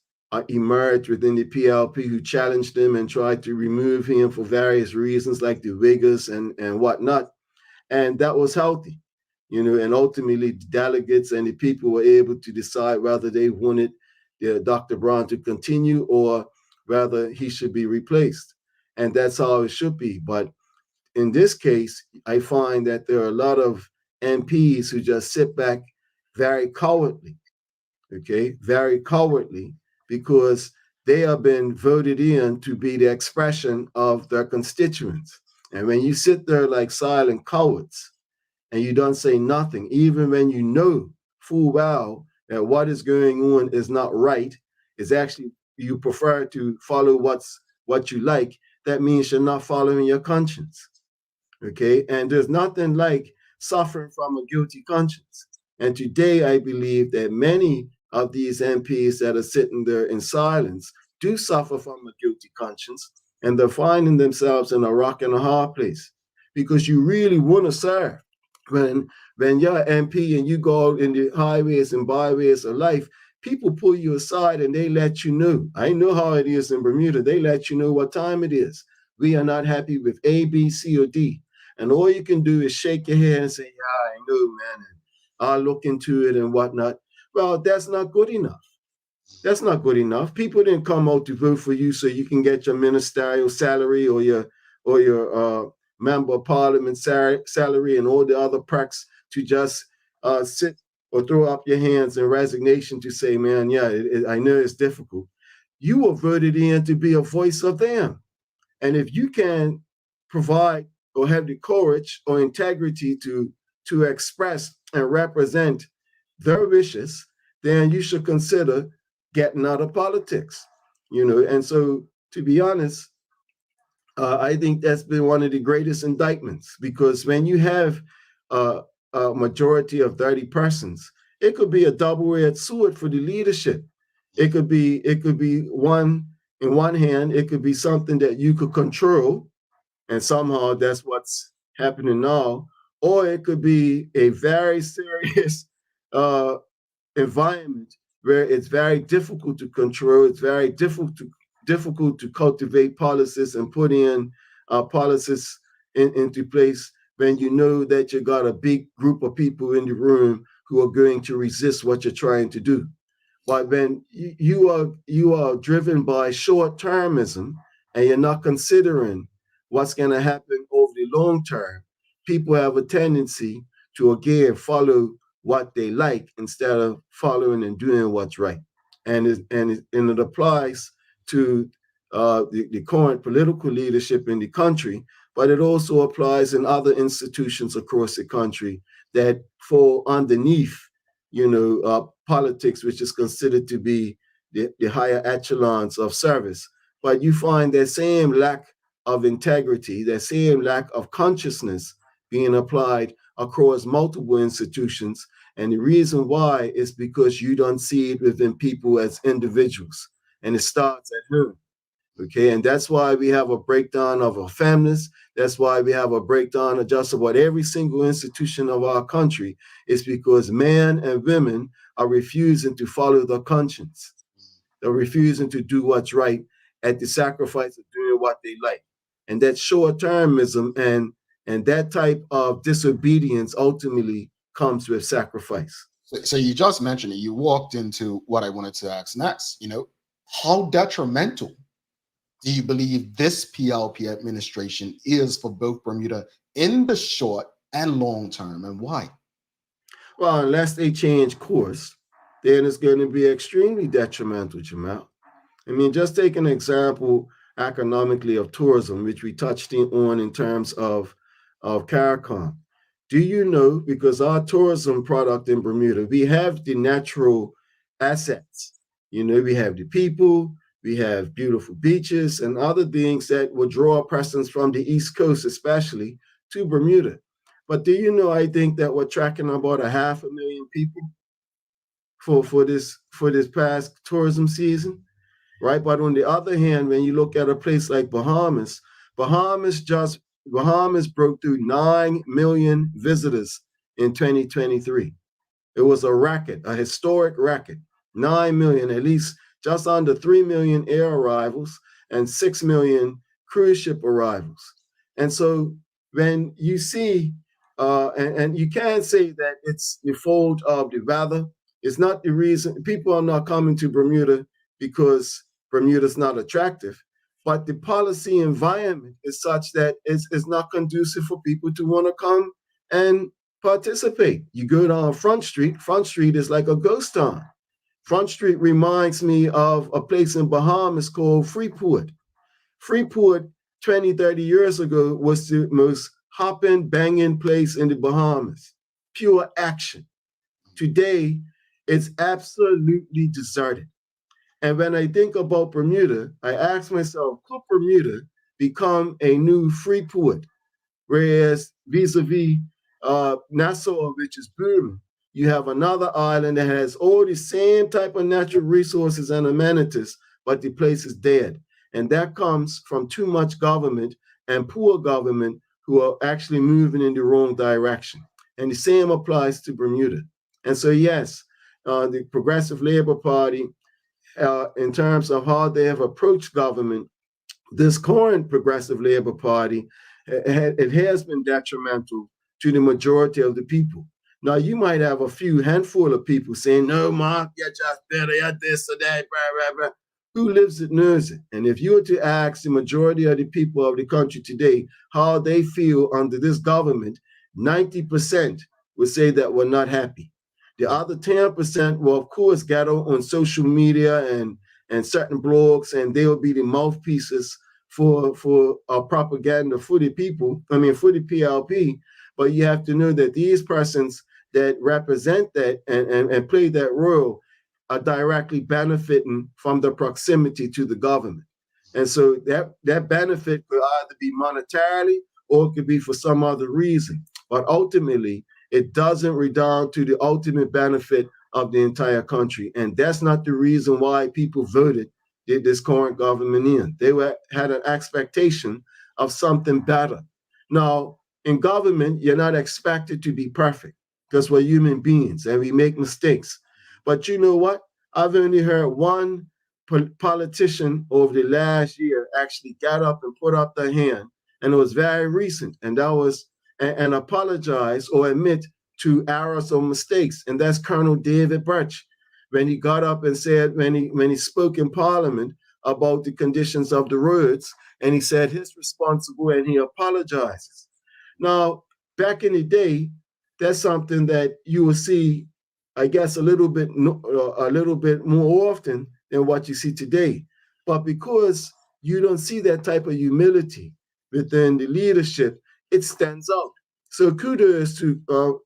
emerge within the PLP who challenged him and tried to remove him for various reasons, like the Wiggers and whatnot. And that was healthy. And ultimately the delegates and the people were able to decide whether they wanted Dr. Braun to continue or whether he should be replaced. and that's how it should be. But in this case, I find that there are a lot of MPs who just sit back very cowardly, okay, very cowardly, because they have been voted in to be the expression of their constituents. And when you sit there like silent cowards and you don't say nothing, even when you know full well that what is going on is not right, is actually you prefer to follow what you like, that means you're not following your conscience. Okay, and there's nothing like suffering from a guilty conscience. And today, I believe that many of these MPs that are sitting there in silence do suffer from a guilty conscience, and they're finding themselves in a rock and a hard place, because you really want to serve. When you're an MP and you go out in the highways and byways of life, people pull you aside and they let you know. I know how it is in Bermuda. They let you know what time it is. We are not happy with A, B, C, or D. And all you can do is shake your head and say, yeah, I know, man, and I'll look into it and whatnot. Well, that's not good enough. That's not good enough. People didn't come out to vote for you so you can get your ministerial salary or your member of parliament salary and all the other perks to just sit or throw up your hands in resignation to say, man, yeah, I know it's difficult. You were voted in to be a voice of them. And if you can provide or have the courage or integrity to express and represent their wishes, then you should consider getting out of politics. And so, to be honest, I think that's been one of the greatest indictments, because when you have a majority of 30 persons, it could be a double-edged sword for the leadership. It could be one in one hand, it could be something that you could control, and somehow that's what's happening now, or it could be a very serious environment where it's very difficult to control. It's very difficult to cultivate policies and put in policies into place when you know that you got a big group of people in the room who are going to resist what you're trying to do. But when you are driven by short-termism and you're not considering what's going to happen over the long term, people have a tendency to again follow what they like instead of following and doing what's right. And it applies to the current political leadership in the country, but it also applies in other institutions across the country that fall underneath, politics, which is considered to be the higher echelons of service. But you find that same lack of integrity, that same lack of consciousness being applied across multiple institutions. And the reason why is because you don't see it within people as individuals. And it starts at home. Okay, and that's why we have a breakdown of our families. That's why we have a breakdown of just about every single institution of our country. It's because men and women are refusing to follow their conscience. They're refusing to do what's right at the sacrifice of doing what they like. And that short-termism and that type of disobedience ultimately comes with sacrifice. So you just mentioned it. You walked into what I wanted to ask next. How detrimental do you believe this PLP administration is for both Bermuda in the short and long term, and why? Well, unless they change course, then it's going to be extremely detrimental, Jamal. I mean, just take an example economically of tourism, which we touched on in terms of CARICOM. Do you know, because our tourism product in Bermuda, we have the natural assets. We have the people, we have beautiful beaches and other things that will draw persons from the East Coast, especially to Bermuda. But do you know, I think that we're tracking about 500,000 people for this past tourism season, right? But on the other hand, when you look at a place like Bahamas broke through 9 million visitors in 2023. It was a record, a historic record. 9 million, at least just under 3 million air arrivals and 6 million cruise ship arrivals. And so when you see, and you can't say that it's the fault of the weather. It's not the reason. People are not coming to Bermuda because Bermuda's not attractive. but the policy environment is such that it's not conducive for people to want to come and participate. You go down Front Street. Front Street is like a ghost town. Front Street reminds me of a place in Bahamas called Freeport. Freeport 20, 30 years ago was the most hopping, banging place in the Bahamas. Pure action. Today, it's absolutely deserted. And when I think about Bermuda, I ask myself, could Bermuda become a new Freeport? Whereas vis-a-vis Nassau, which is booming, you have another island that has all the same type of natural resources and amenities, but the place is dead. And that comes from too much government and poor government who are actually moving in the wrong direction. And the same applies to Bermuda. And so, yes, the Progressive Labor Party, in terms of how they have approached government, this current Progressive Labor Party, it has been detrimental to the majority of the people. Now, you might have a few handful of people saying, no, Mark, you're just better, you're this or that, blah, blah, blah. Who lives it knows it. And if you were to ask the majority of the people of the country today how they feel under this government, 90% would say that we're not happy. The other 10% will, of course, gather on social media and certain blogs, and they will be the mouthpieces for propaganda for the people, for the PLP. But you have to know that these persons that represent that and play that role are directly benefiting from the proximity to the government. And so that benefit could either be monetarily or it could be for some other reason. But ultimately, it doesn't redound to the ultimate benefit of the entire country. And that's not the reason why people voted this current government in. They had an expectation of something better. Now, in government, you're not expected to be perfect because we're human beings and we make mistakes. But you know what? I've only heard one politician over the last year actually got up and put up their hand, and it was very recent, and that was and apologize or admit to errors or mistakes, and that's Colonel David Birch, when he got up and said, when he spoke in Parliament about the conditions of the roads, and he said he's responsible and he apologizes. Now, back in the day, that's something that you will see, I guess, a little bit more often than what you see today. But because you don't see that type of humility within the leadership, it stands out. So kudos to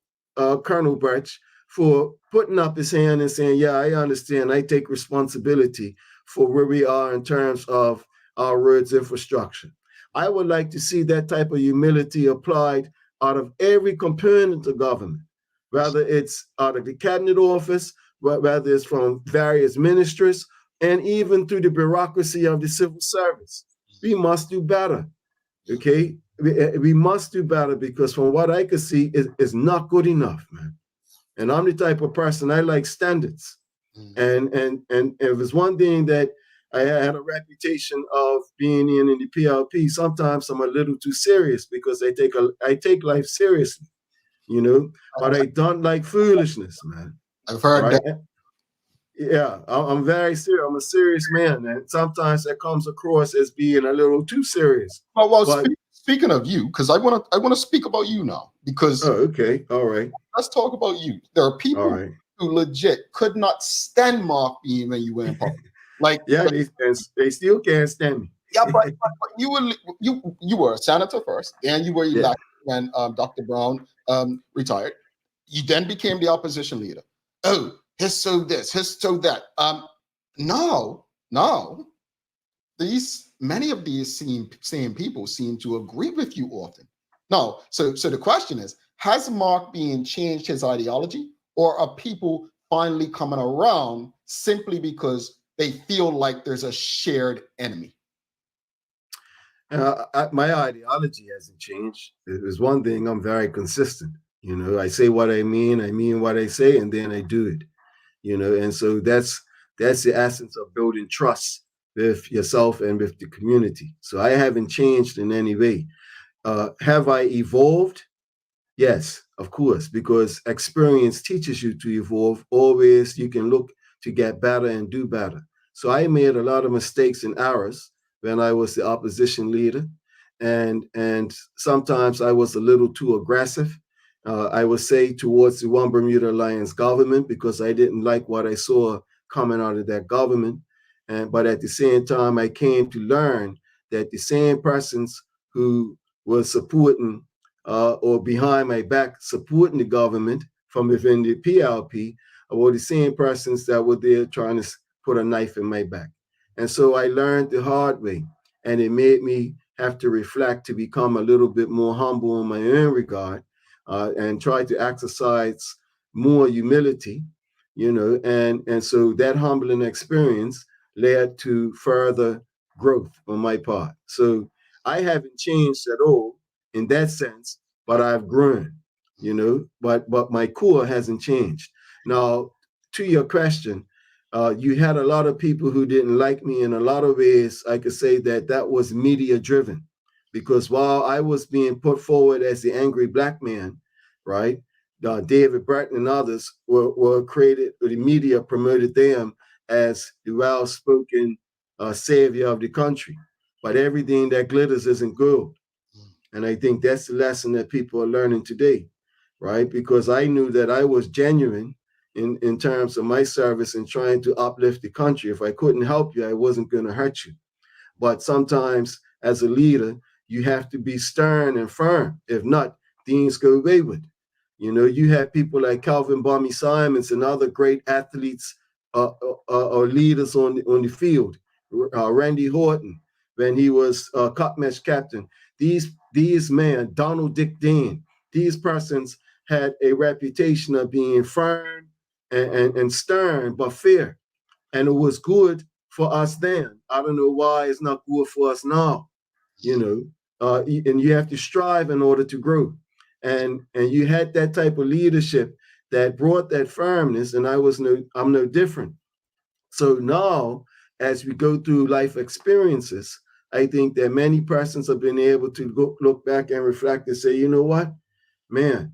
Colonel Birch for putting up his hand and saying, yeah, I understand. I take responsibility for where we are in terms of our roads infrastructure. I would like to see that type of humility applied out of every component of government, whether it's out of the cabinet office, whether it's from various ministries, and even through the bureaucracy of the civil service. We must do better, okay? We must do better because from what I can see, it's not good enough, man. And I'm the type of person, I like standards. And it was one thing that I had a reputation of being in the PLP. Sometimes I'm a little too serious because I take life seriously, you know, but I don't like foolishness, man. I've heard that. Yeah, I'm very serious. I'm a serious man, and sometimes that comes across as being a little too serious. Well, speaking of you, because I want to speak about you now. Because okay, all right. Let's talk about you. There are people who legit could not stand Marc Bean when you were in public. Like, yeah, they still can't stand me. Yeah, but you were a senator first, and you were elected when Dr. Brown retired. You then became the opposition leader. Oh, he's so this, he's so that. Now, many of these same people seem to agree with you often. Now, so the question is, has Marc Bean changed his ideology, or are people finally coming around simply because they feel like there's a shared enemy? My ideology hasn't changed. There's one thing, I'm very consistent. You know, I say what I mean what I say, and then I do it. You know, and so that's the essence of building trust with yourself and with the community. So I haven't changed in any way. Have I evolved? Yes, of course, because experience teaches you to evolve. Always you can look to get better and do better. So I made a lot of mistakes and errors when I was the opposition leader. And sometimes I was a little too aggressive, I would say, towards the One Bermuda Alliance government, because I didn't like what I saw coming out of that government. But at the same time, I came to learn that the same persons who were supporting or behind my back supporting the government from within the PLP were the same persons that were there trying to put a knife in my back. And so I learned the hard way, and it made me have to reflect to become a little bit more humble in my own regard, and try to exercise more humility, and so that humbling experience led to further growth on my part. So I haven't changed at all in that sense, but I've grown, but my core hasn't changed. Now, to your question, you had a lot of people who didn't like me. In a lot of ways, I could say that was media driven, because while I was being put forward as the angry black man, right, David Burton and others were created, the media promoted them as the well-spoken savior of the country. But everything that glitters isn't gold. And I think that's the lesson that people are learning today, right? Because I knew that I was genuine in terms of my service and trying to uplift the country. If I couldn't help you, I wasn't going to hurt you. But sometimes as a leader, you have to be stern and firm. If not, things go wayward. You have people like Calvin Bommy Simons and other great athletes or leaders on the field. Randy Horton, when he was cup match captain. These men, Donald Dick Dean, these persons had a reputation of being firm and stern, but fair. And it was good for us then. I don't know why it's not good for us now, and you have to strive in order to grow. And you had that type of leadership that brought that firmness, and I'm no different. So now, as we go through life experiences, I think that many persons have been able to look back and reflect and say, you know what, man,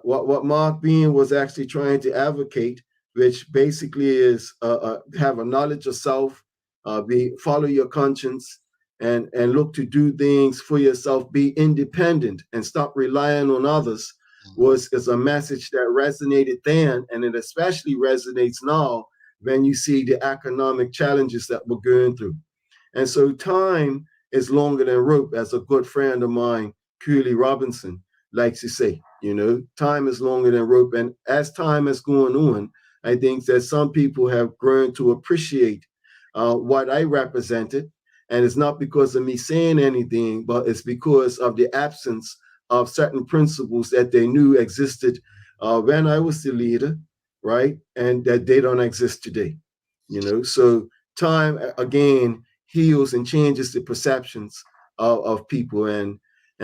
what Marc Bean was actually trying to advocate, which basically is have a knowledge of self, follow your conscience, and look to do things for yourself, be independent, and stop relying on others, is a message that resonated then, and it especially resonates now when you see the economic challenges that we're going through. And so time is longer than rope, as a good friend of mine, Cooley Robinson, likes to say. Time is longer than rope. And as time is going on, I think that some people have grown to appreciate what I represented. And it's not because of me saying anything, but it's because of the absence of certain principles that they knew existed when I was the leader, right? And that they don't exist today. So time, again, heals and changes the perceptions of people. And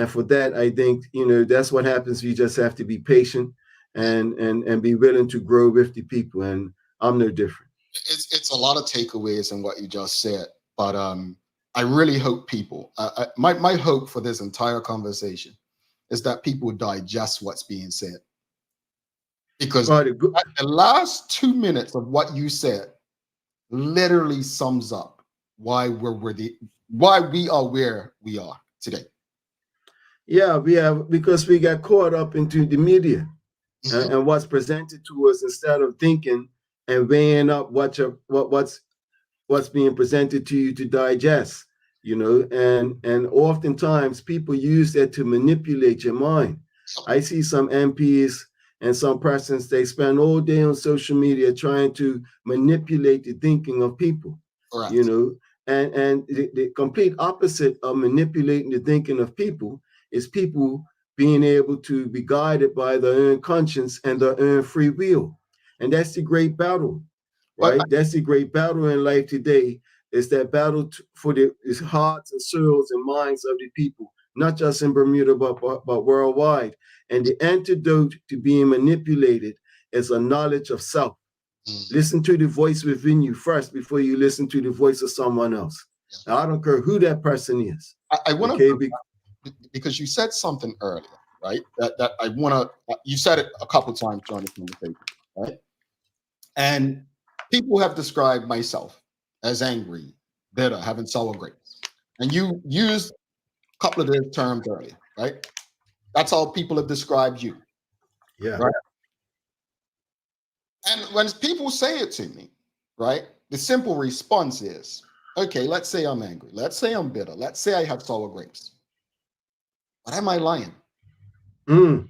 for that, I think, that's what happens. You just have to be patient and be willing to grow with the people. And I'm no different. It's a lot of takeaways in what you just said, but I really hope people, my hope for this entire conversation is that people digest what's being said. Because the last 2 minutes of what you said literally sums up why we are where we are today. Yeah, because we got caught up into the media and what's presented to us, instead of thinking and weighing up what's being presented to you to digest. And oftentimes people use that to manipulate your mind. I see some MPs and some persons, they spend all day on social media trying to manipulate the thinking of people. Correct. And the complete opposite of manipulating the thinking of people is people being able to be guided by their own conscience and their own free will. And that's the great battle, right? That's the great battle in life today, is that battle for the hearts and souls and minds of the people, not just in Bermuda, but worldwide. And the antidote to being manipulated is a knowledge of self. Listen to the voice within you first before you listen to the voice of someone else. Now, I don't care who that person is. I want to, because you said something earlier, right? That I want to, you said it a couple of times during the conversation, right? And people have described myself as angry, bitter, having sour grapes. And you used a couple of those terms earlier, right? That's how people have described you. Yeah. Right. And when people say it to me, right, the simple response is, okay, let's say I'm angry. Let's say I'm bitter. Let's say I have sour grapes. But am I lying? Mm.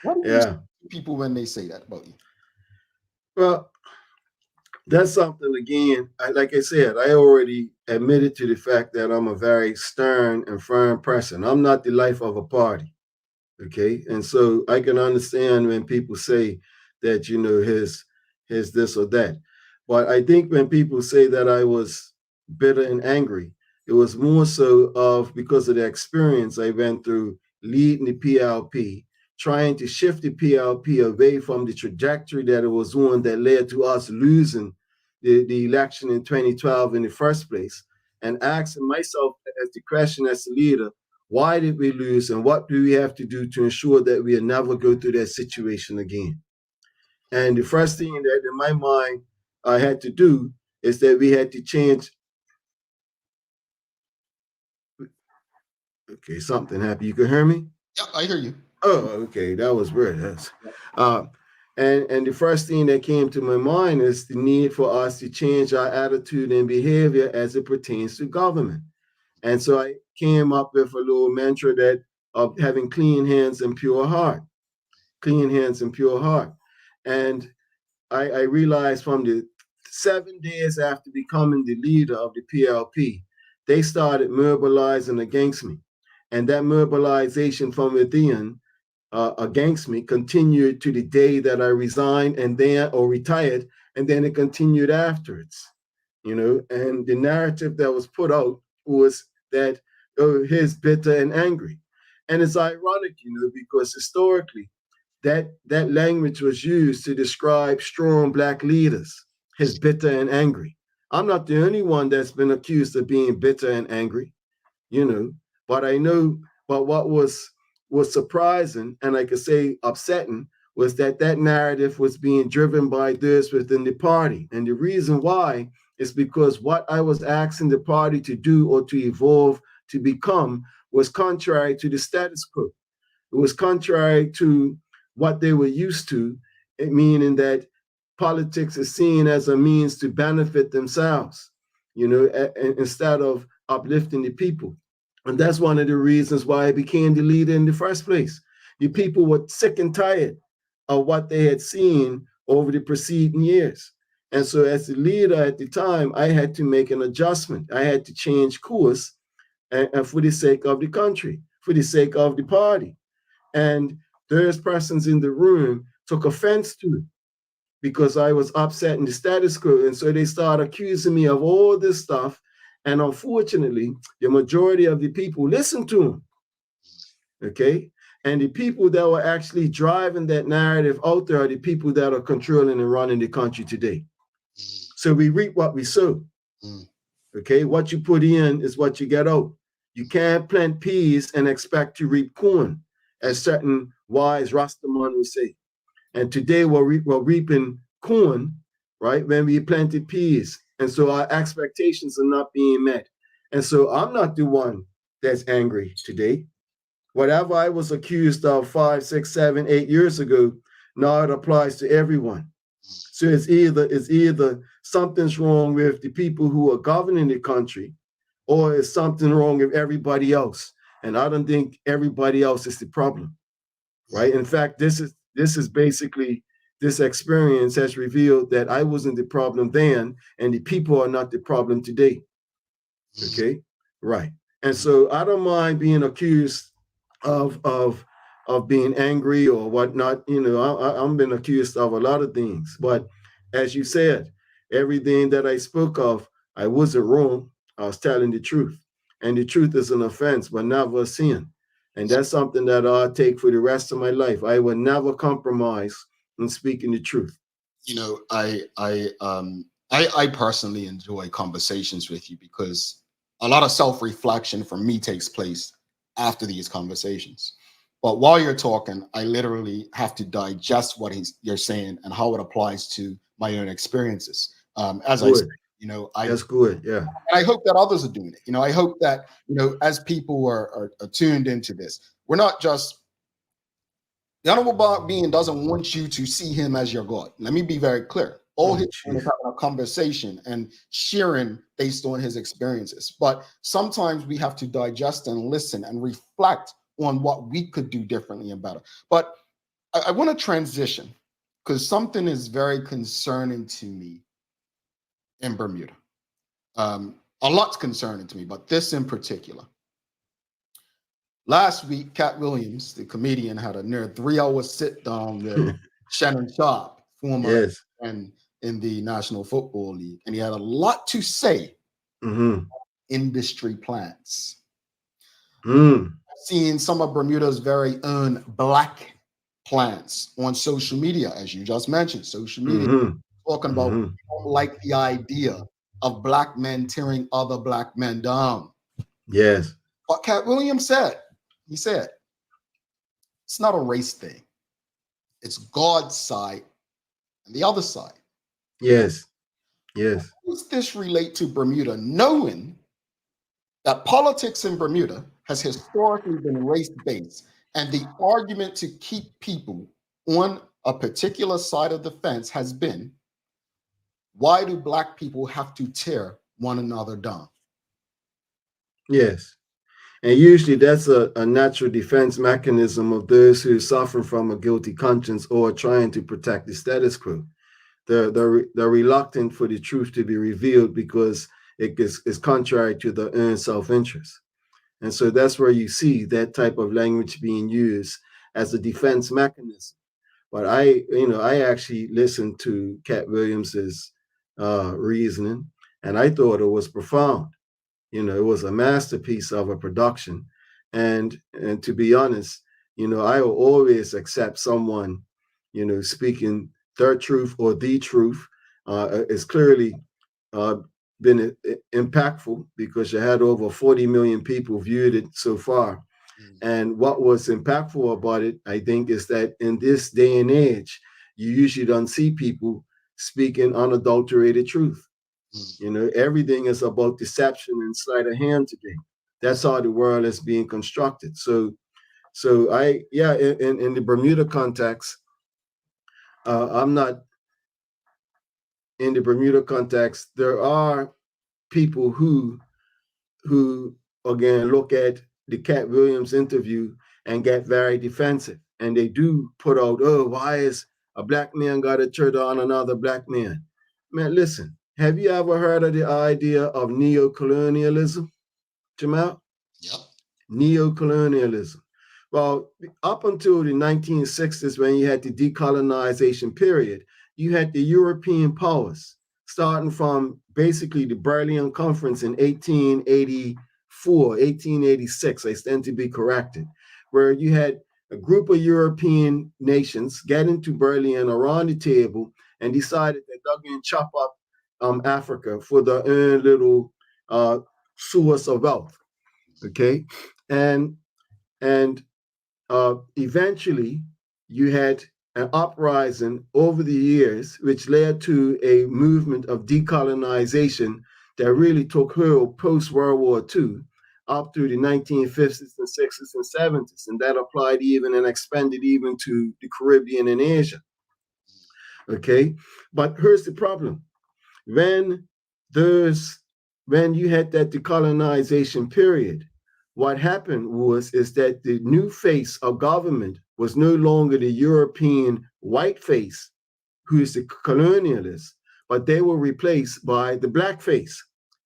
What do you say to people when they say that about you? Well, that's something, again, like I said, I already admitted to the fact that I'm a very stern and firm person. I'm not the life of a party. Okay. And so I can understand when people say that, his this or that. But I think when people say that I was bitter and angry, it was more so of because of the experience I went through leading the PLP, trying to shift the PLP away from the trajectory that it was on that led to us losing the election in 2012 in the first place, and asking myself as the question as the leader, why did we lose, and what do we have to do to ensure that we never go through that situation again? And the first thing that in my mind I had to do is that we had to change. Okay, something happened. You can hear me? Yeah, I hear you. Oh, okay, that was weird. And the first thing that came to my mind is the need for us to change our attitude and behavior as it pertains to government. And so I came up with a little mantra that of having clean hands and pure heart, clean hands and pure heart. And I realized from the 7 days after becoming the leader of the PLP, they started mobilizing against me. And that mobilization from within against me continued to the day that I resigned or retired, and then it continued afterwards. And the narrative that was put out was that he's bitter and angry. And it's ironic, because historically that language was used to describe strong Black leaders, his bitter and angry. I'm not the only one that's been accused of being bitter and angry, but I know, but what was surprising, and I could say upsetting, was that narrative was being driven by those within the party. And the reason why is because what I was asking the party to do or to evolve to become was contrary to the status quo. It was contrary to what they were used to, meaning that politics is seen as a means to benefit themselves, instead of uplifting the people. And that's one of the reasons why I became the leader in the first place. The people were sick and tired of what they had seen over the preceding years. And so as the leader at the time, I had to make an adjustment. I had to change course and for the sake of the country, for the sake of the party. And those persons in the room took offense to it because I was upsetting the status quo. And so they started accusing me of all this stuff. And unfortunately, the majority of the people listened to them. Okay. And the people that were actually driving that narrative out there are the people that are controlling and running the country today. So we reap what we sow. Okay. What you put in is what you get out. You can't plant peas and expect to reap corn, as certain wise Rastaman would say. And today we're reaping corn, right, when we planted peas. And so our expectations are not being met. And so I'm not the one that's angry today. Whatever I was accused of 5, 6, 7, 8 years ago, now it applies to everyone. So it's either something's wrong with the people who are governing the country, or is something wrong with everybody else. And I don't think everybody else is the problem, right? In fact, this is basically, this experience has revealed that I wasn't the problem then, and the people are not the problem today. Okay, right. And so I don't mind being accused of being angry or whatnot. I'm been accused of a lot of things, but as you said, everything that I spoke of, I wasn't wrong. I was telling the truth, and the truth is an offense, but never a sin. And that's something that I'll take for the rest of my life. I will never compromise in speaking the truth. I personally enjoy conversations with you because a lot of self-reflection for me takes place after these conversations. But while you're talking, I literally have to digest what you're saying and how it applies to my own experiences. As That's good. Yeah. And I hope that others are doing it. I hope that, as people are tuned into this, we're not just, the Honorable Marc Bean doesn't want you to see him as your God. Let me be very clear. All he's doing is having a conversation and sharing based on his experiences. But sometimes we have to digest and listen and reflect on what we could do differently and better. But I want to transition because something is very concerning to me in Bermuda. A lot's concerning to me, but this in particular. Last week, Cat Williams, the comedian, had a near 3-hour sit down with Shannon Sharp, former and in the National Football League, and he had a lot to say. Industry plans. Seeing some of Bermuda's very own black plants on social media, as you just mentioned, social media, talking about we don't like the idea of black men tearing other black men down. Yes. What Cat Williams said, he said, it's not a race thing. It's God's side and the other side. Yes. Yes. How does this relate to Bermuda, knowing that politics in Bermuda has historically been race-based, and the argument to keep people on a particular side of the fence has been, why do black people have to tear one another down? Yes. And usually that's a natural defense mechanism of those who suffer from a guilty conscience or trying to protect the status quo. They're reluctant for the truth to be revealed because it is contrary to their own self-interest. And so that's where you see that type of language being used as a defense mechanism. But I actually listened to Cat Williams's reasoning, and I thought it was profound. It was a masterpiece of a production. And to be honest, I will always accept someone, speaking their truth or the truth. It's clearly been impactful because you had over 40 million people viewed it so far. And what was impactful about it, I think, is that in this day and age, you usually don't see people speaking unadulterated truth. Everything is about deception and sleight of hand today. That's how the world is being constructed. So in the Bermuda context, I'm not in the Bermuda context. There are people who again look at the Cat Williams interview and get very defensive, and they do put out, why is a black man got to turn on another black man? Man, listen. Have you ever heard of the idea of neocolonialism, Jamal? Yep. Neocolonialism. Well, up until the 1960s, when you had the decolonization period, you had the European powers, starting from basically the Berlin Conference in 1884, 1886, I stand to be corrected, where you had a group of European nations get into Berlin around the table and decided that they're going to chop up Africa for their own little source of wealth, okay? And eventually you had an uprising over the years, which led to a movement of decolonization that really took hold post-World War II up through the 1950s and 60s and 70s, and that applied even and expanded even to the Caribbean and Asia, okay? But here's the problem. When you had that decolonization period, what happened is that the new face of government was no longer the European white face, who is the colonialist, but they were replaced by the black face,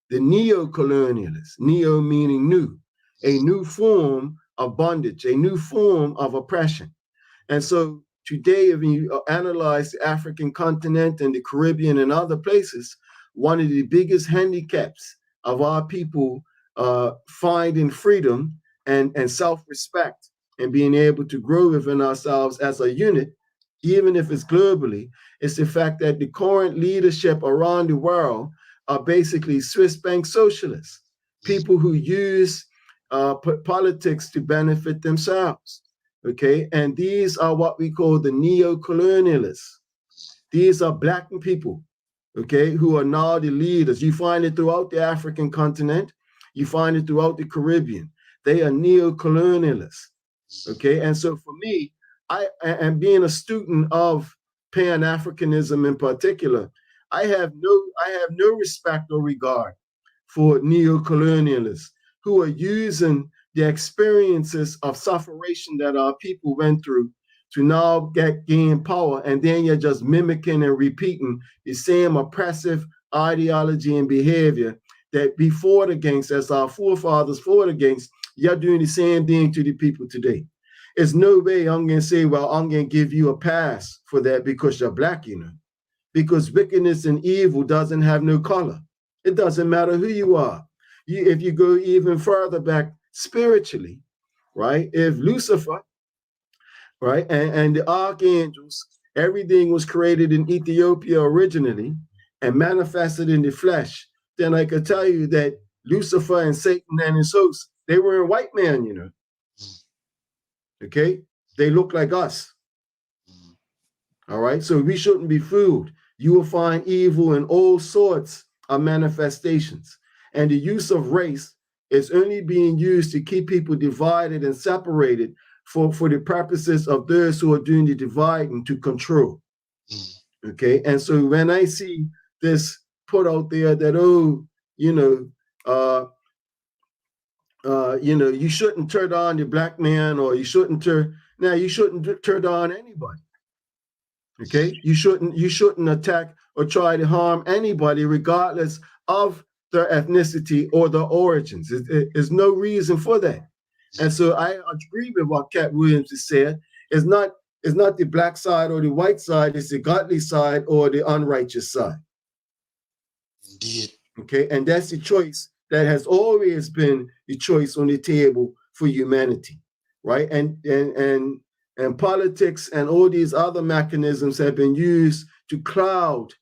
the neo-colonialist, neo meaning new, a new form of bondage, a new form of oppression. And so today, when you analyze the African continent and the Caribbean and other places, one of the biggest handicaps of our people finding freedom and self-respect and being able to grow within ourselves as a unit, even if it's globally, is the fact that the current leadership around the world are basically Swiss bank socialists, people who use politics to benefit themselves. Okay, and these are what we call the neo-colonialists. These are black people okay, who are now the leaders. You find it throughout the African continent. You find it throughout the Caribbean. They are neocolonialists, okay? And so for me, I am being a student of Pan-Africanism in particular. I have no respect or regard for neocolonialists who are using the experiences of sufferation that our people went through to now gain power, and then you're just mimicking and repeating the same oppressive ideology and behavior that we fought against, as our forefathers fought against. You're doing the same thing to the people today. There's no way I'm going to say, well, I'm going to give you a pass for that because you're black, because wickedness and evil doesn't have no color. It doesn't matter who you are. If you go even further back spiritually, right? If Lucifer, right, and the archangels, everything was created in Ethiopia originally and manifested in the flesh, then I could tell you that Lucifer and Satan and his hosts, they were a white man, okay? They look like us. All right, so we shouldn't be fooled. You will find evil in all sorts of manifestations. And the use of race is only being used to keep people divided and separated for the purposes of those who are doing the dividing to control. Okay, and so when I see this put out there that, you shouldn't turn on the black man, or you shouldn't turn on anybody. Okay, you shouldn't attack or try to harm anybody, regardless of their ethnicity or their origins. There's no reason for that. And so I agree with what Cat Williams has said. It's not the black side or the white side, it's the godly side or the unrighteous side. Indeed. Okay, and that's the choice that has always been the choice on the table for humanity, right? And politics and all these other mechanisms have been used to cloud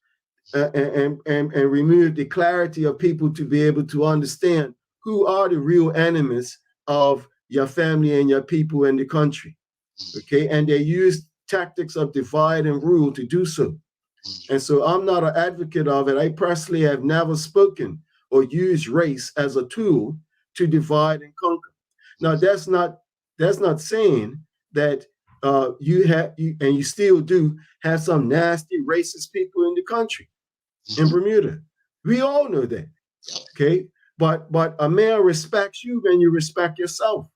and remove the clarity of people to be able to understand who are the real enemies of your family and your people and the country. Okay, and they use tactics of divide and rule to do so. And so I'm not an advocate of it. I personally have never spoken or used race as a tool to divide and conquer. Now, that's not saying that you still do have some nasty racist people in the country, in Bermuda. We all know that. Okay, but a man respects you when you respect yourself.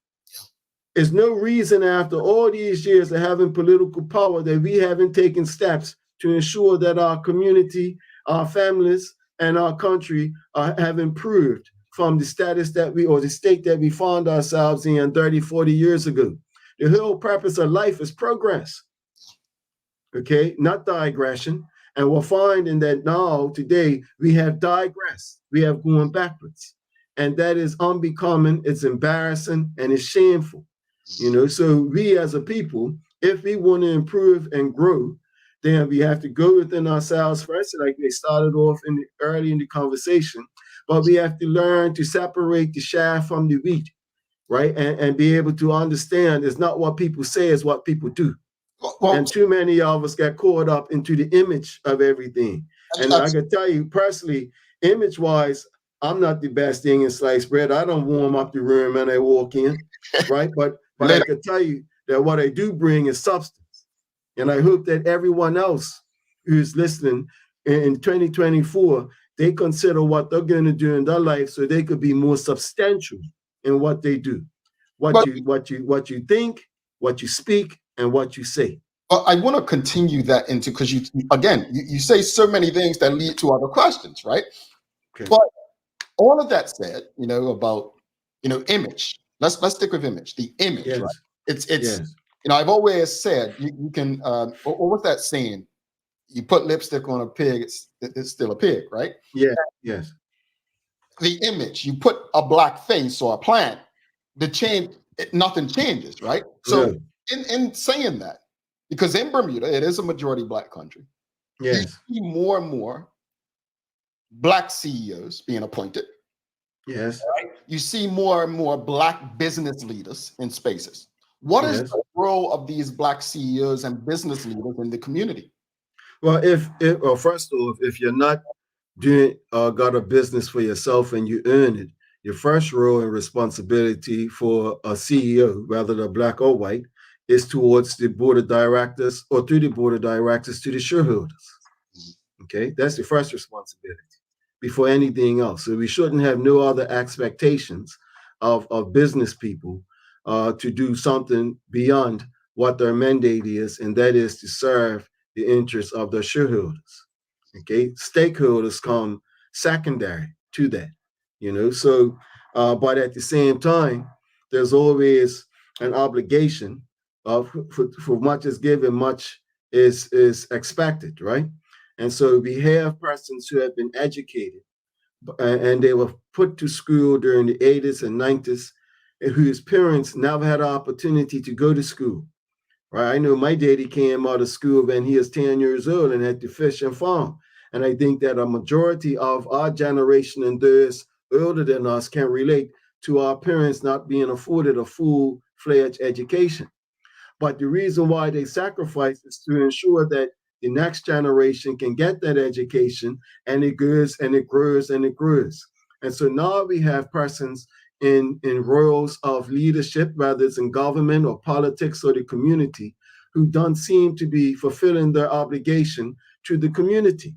There's no reason after all these years of having political power that we haven't taken steps to ensure that our community, our families, and our country have improved from the status the state that we found ourselves in 30, 40 years ago. The whole purpose of life is progress, okay, not digression. And we're finding that now, today, we have digressed. We have gone backwards. And that is unbecoming, it's embarrassing, and it's shameful. So we as a people, if we want to improve and grow, then we have to go within ourselves first, like they started off early in the conversation. But we have to learn to separate the chaff from the wheat, right? And be able to understand it's not what people say, it's what people do. And too many of us got caught up into the image of everything. And I can tell you personally, image-wise, I'm not the best thing in sliced bread. I don't warm up the room when I walk in, right? But I can tell you that what I do bring is substance. And I hope that everyone else who's listening in 2024, they consider what they're going to do in their life so they could be more substantial in what they do. What you think, what you speak, and what you say. I want to continue that into, because you say so many things that lead to other questions, right? Okay. But all of that said, about image. Let's stick with image. The image, yes. Right? It's yes. I've always said you can. Or what's that saying? You put lipstick on a pig, it's still a pig, right? Yeah. Yes. The image. You put a black face or a plant. Nothing changes, right? So in saying that, because in Bermuda it is a majority black country. Yes. You see more and more black CEOs being appointed. Yes. Right? You see more and more black business leaders in spaces. What is the role of these black CEOs and business leaders in the community? Well, well, first off, if you're not doing got a business for yourself and you earn it, your first role and responsibility for a CEO, whether they're black or white, is towards the board of directors or through the board of directors to the shareholders. Okay, that's the first responsibility before anything else. So we shouldn't have no other expectations of business people to do something beyond what their mandate is, and that is to serve the interests of their shareholders. Okay, stakeholders come secondary to that, So, but at the same time, there's always an obligation of for much is given, much is expected, right? And so we have persons who have been educated and they were put to school during the 80s and 90s, and whose parents never had an opportunity to go to school. Right? I know my daddy came out of school when he was 10 years old and had to fish and farm. And I think that a majority of our generation and those older than us can relate to our parents not being afforded a full-fledged education. But the reason why they sacrifice is to ensure that the next generation can get that education, and it grows and it grows and it grows. And so now we have persons in roles of leadership, whether it's in government or politics or the community, who don't seem to be fulfilling their obligation to the community.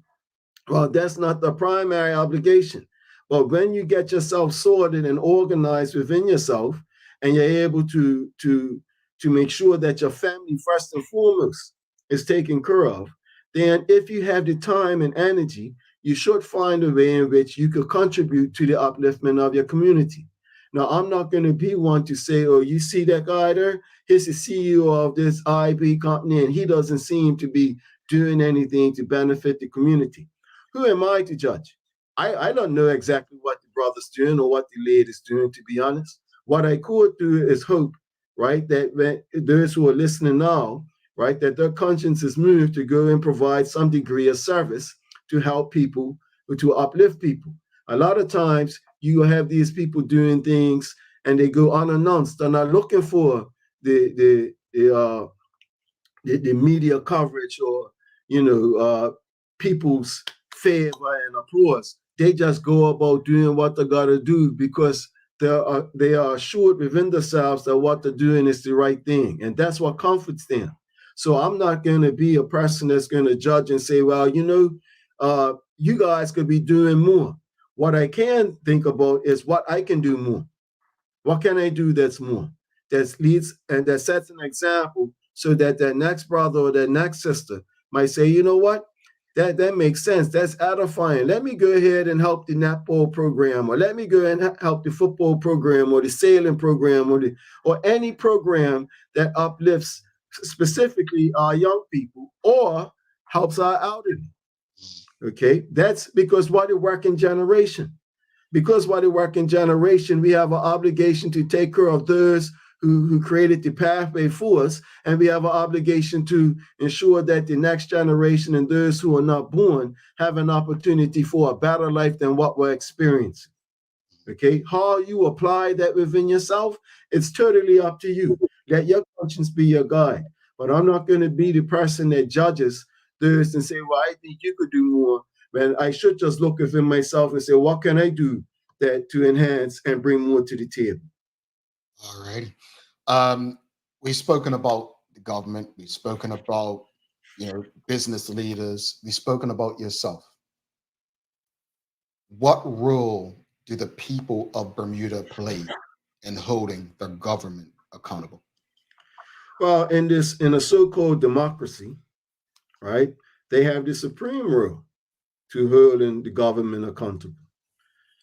Well, that's not the primary obligation. But when you get yourself sorted and organized within yourself, and you're able to make sure that your family, first and foremost, is taken care of, then if you have the time and energy, you should find a way in which you could contribute to the upliftment of your community. Now, I'm not going to be one to say, oh, you see that guy there? He's the CEO of this IB company, and he doesn't seem to be doing anything to benefit the community. Who am I to judge? I don't know exactly what the brother's doing or what the lady's doing, to be honest. What I could do is hope, right, that when those who are listening now, right, that their conscience is moved to go and provide some degree of service to help people, to uplift people. A lot of times you have these people doing things and they go unannounced. They're not looking for the media coverage or people's favor and applause. They just go about doing what they gotta do because they are assured within themselves that what they're doing is the right thing, and that's what comforts them. So I'm not going to be a person that's going to judge and say, well, you guys could be doing more. What I can think about is what I can do more. What can I do that's more? That leads and that sets an example so that the next brother or the next sister might say, you know what? That makes sense. That's edifying. Let me go ahead and help the netball program, or let me go and help the football program, or the sailing program, or any program that uplifts specifically our young people or helps our elderly. Okay, that's because we're the working generation. Because we're the working generation, we have an obligation to take care of those who created the pathway for us, and we have an obligation to ensure that the next generation and those who are not born have an opportunity for a better life than what we're experiencing. Okay, how you apply that within yourself, it's totally up to you. Let your conscience be your guide. But I'm not going to be the person that judges those and say, well, I think you could do more. When I should just look within myself and say, what can I do that to enhance and bring more to the table? All righty. We've spoken about the government. We've spoken about, business leaders. We've spoken about yourself. What role do the people of Bermuda play in holding the government accountable? Well, in a so-called democracy, right, they have the supreme role to holding the government accountable.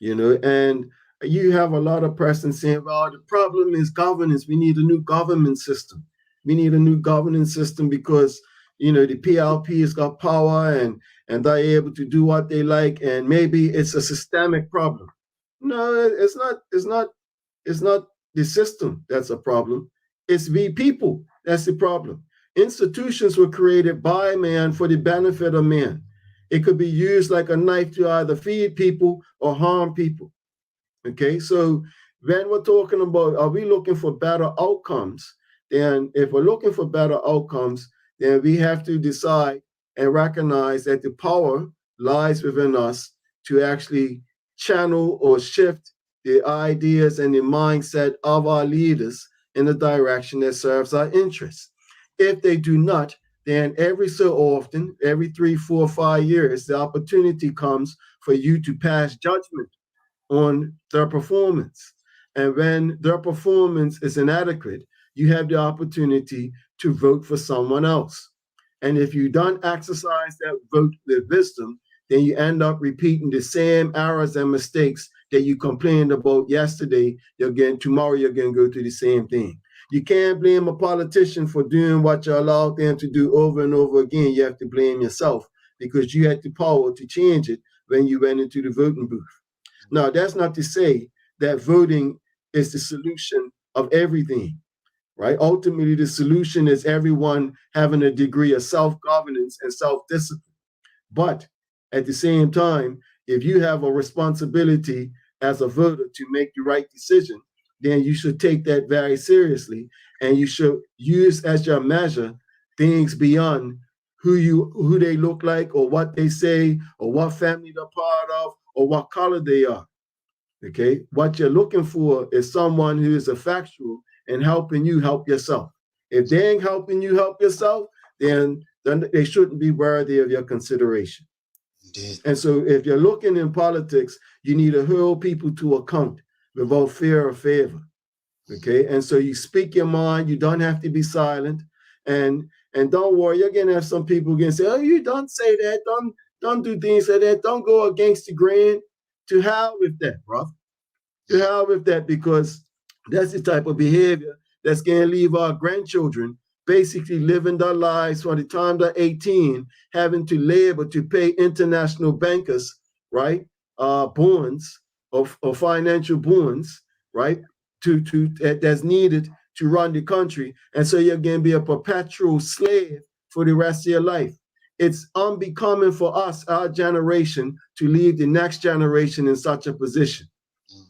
And you have a lot of persons saying, well, the problem is governance. We need a new government system. We need a new governance system because, the PLP has got power and they're able to do what they like. And maybe it's a systemic problem. No, it's not. It's not the system that's a problem. It's we people that's the problem. Institutions were created by man for the benefit of man. It could be used like a knife to either feed people or harm people. Okay, so when we're talking about, are we looking for better outcomes? Then if we're looking for better outcomes, then we have to decide and recognize that the power lies within us to actually channel or shift the ideas and the mindset of our leaders in a direction that serves our interests. If they do not, then every so often, every 3, 4, 5 years, the opportunity comes for you to pass judgment on their performance. And when their performance is inadequate, you have the opportunity to vote for someone else. And if you don't exercise that vote with wisdom, then you end up repeating the same errors and mistakes that you complained about yesterday. Tomorrow you're going to go through the same thing. You can't blame a politician for doing what you allowed them to do over and over again. You have to blame yourself because you had the power to change it when you went into the voting booth. Now, that's not to say that voting is the solution of everything, right? Ultimately, the solution is everyone having a degree of self-governance and self-discipline. But at the same time, if you have a responsibility as a voter to make the right decision, then you should take that very seriously, and you should use as your measure things beyond who they look like or what they say or what family they're part of or what color they are. Okay, what you're looking for is someone who is effectual in helping you help yourself. If they ain't helping you help yourself, then they shouldn't be worthy of your consideration. Indeed. And so if you're looking in politics, you need to hold people to account without fear or favor. Okay, and so you speak your mind. You don't have to be silent, and don't worry. You're gonna have some people gonna say, "Oh, you don't say that. Don't do things like that. Don't go against the grain." To hell with that, bro. To hell with that, because that's the type of behavior that's gonna leave our grandchildren basically living their lives from the time they're 18, having to labor to pay international bankers, right? Bonds or financial bonds, right? That's needed to run the country. And so you're going to be a perpetual slave for the rest of your life. It's unbecoming for us, our generation, to leave the next generation in such a position.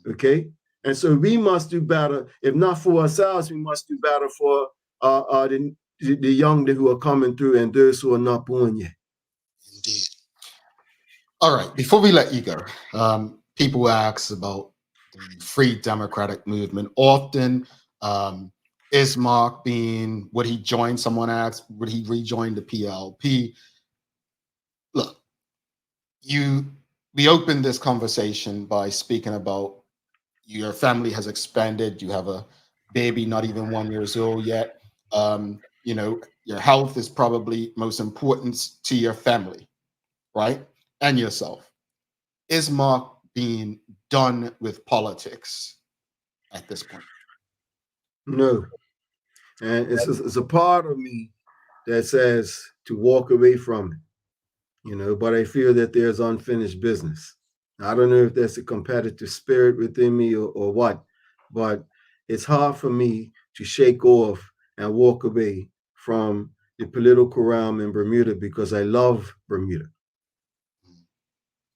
Okay? And so we must do better. If not for ourselves, we must do better for the young who are coming through and those who are not born yet. Indeed. All right. Before we let you go, people ask about the free democratic movement. Often, is Marc Bean, would he join? Someone asked, would he rejoin the PLP? Look, we opened this conversation by speaking about your family has expanded. You have a baby, not even 1 year old yet. You know, your health is probably most important to your family, right? And yourself. Is Marc Bean done with politics at this point? No. And it's a part of me that says to walk away from it, you know, but I feel that there's unfinished business. I don't know if that's a competitive spirit within me or what, but it's hard for me to shake off and walk away from the political realm in Bermuda because I love Bermuda.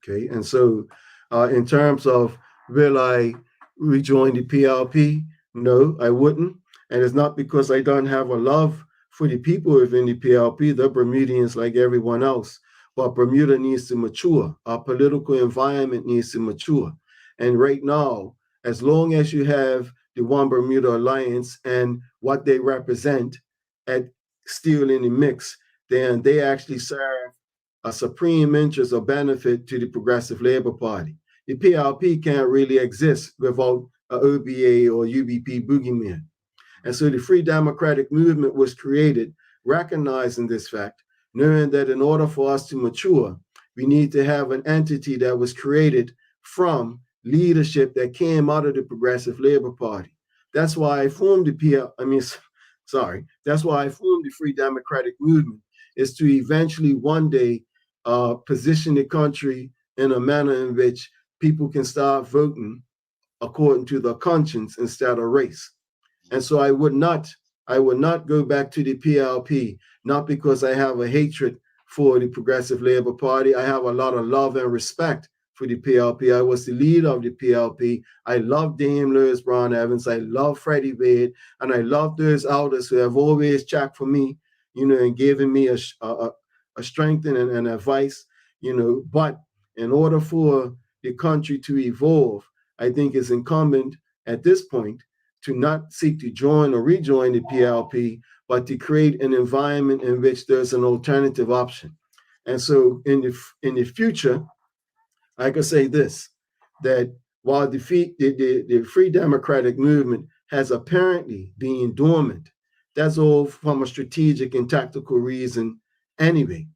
Okay, and so in terms of will I rejoin the PLP? No, I wouldn't. And it's not because I don't have a love for the people within the PLP. They're Bermudians like everyone else. But Bermuda needs to mature. Our political environment needs to mature. And right now, as long as you have the One Bermuda Alliance and what they represent still in the mix, then they actually serve a supreme interest or benefit to the Progressive Labor Party. The PLP can't really exist without an OBA or UBP boogeyman. And so the Free Democratic Movement was created recognizing this fact, knowing that in order for us to mature, we need to have an entity that was created from leadership that came out of the Progressive Labor Party. That's why I formed that's why I formed the Free Democratic Movement, is to eventually one day position the country in a manner in which people can start voting according to their conscience instead of race. And so I would not go back to the PLP, not because I have a hatred for the Progressive Labor Party. I have a lot of love and respect for the PLP. I was the leader of the PLP. I love Dame Lewis Brown Evans. I love Freddie Wade. And I love those elders who have always checked for me, you know, and given me a strengthen and advice, but in order for the country to evolve, I think it's incumbent at this point to not seek to join or rejoin the PLP, but to create an environment in which there's an alternative option. And so in the future, I can say this, that while the Free Democratic Movement has apparently been dormant, that's all from a strategic and tactical reason anyway,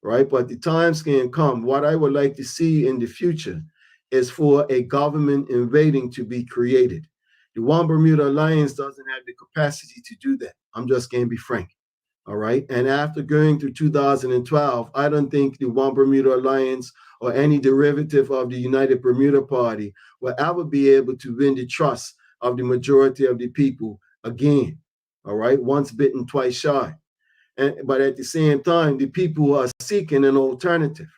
right? But the times can come. What I would like to see in the future is for a government in waiting to be created. The One Bermuda Alliance doesn't have the capacity to do that. I'm just going to be frank. All right. And after going through 2012, I don't think the One Bermuda Alliance or any derivative of the United Bermuda Party will ever be able to win the trust of the majority of the people again. All right. Once bitten, twice shy. But at the same time, the people are seeking an alternative.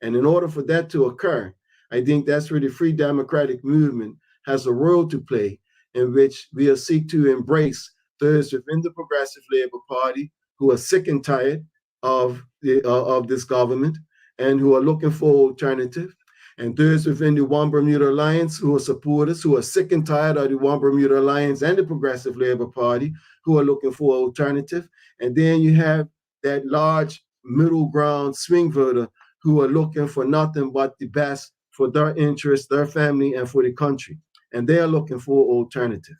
And in order for that to occur, I think that's where the Free Democratic Movement has a role to play, in which we will seek to embrace those within the Progressive Labor Party who are sick and tired of this government and who are looking for alternative, and those within the One Bermuda Alliance who are supporters, who are sick and tired of the One Bermuda Alliance and the Progressive Labor Party, who are looking for alternative. And then you have that large middle ground swing voter who are looking for nothing but the best for their interests, their family, and for the country. And they are looking for alternative.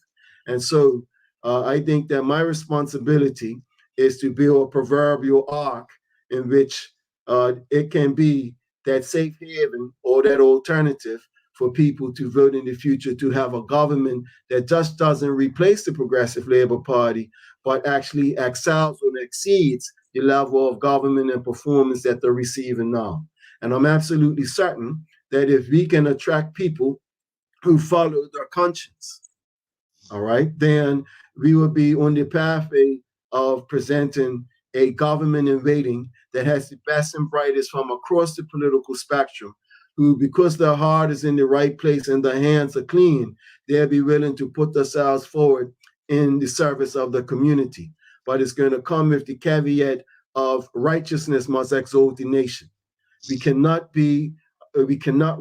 And so I think that my responsibility is to build a proverbial ark in which it can be that safe haven or that alternative for people to vote in the future, to have a government that just doesn't replace the Progressive Labor Party, but actually excels or exceeds the level of government and performance that they're receiving now. And I'm absolutely certain that if we can attract people who follow their conscience, all right, then we will be on the pathway of presenting a government in waiting that has the best and brightest from across the political spectrum, who, because their heart is in the right place and their hands are clean, they'll be willing to put themselves forward in the service of the community. But it's going to come with the caveat of righteousness must exalt the nation. We cannot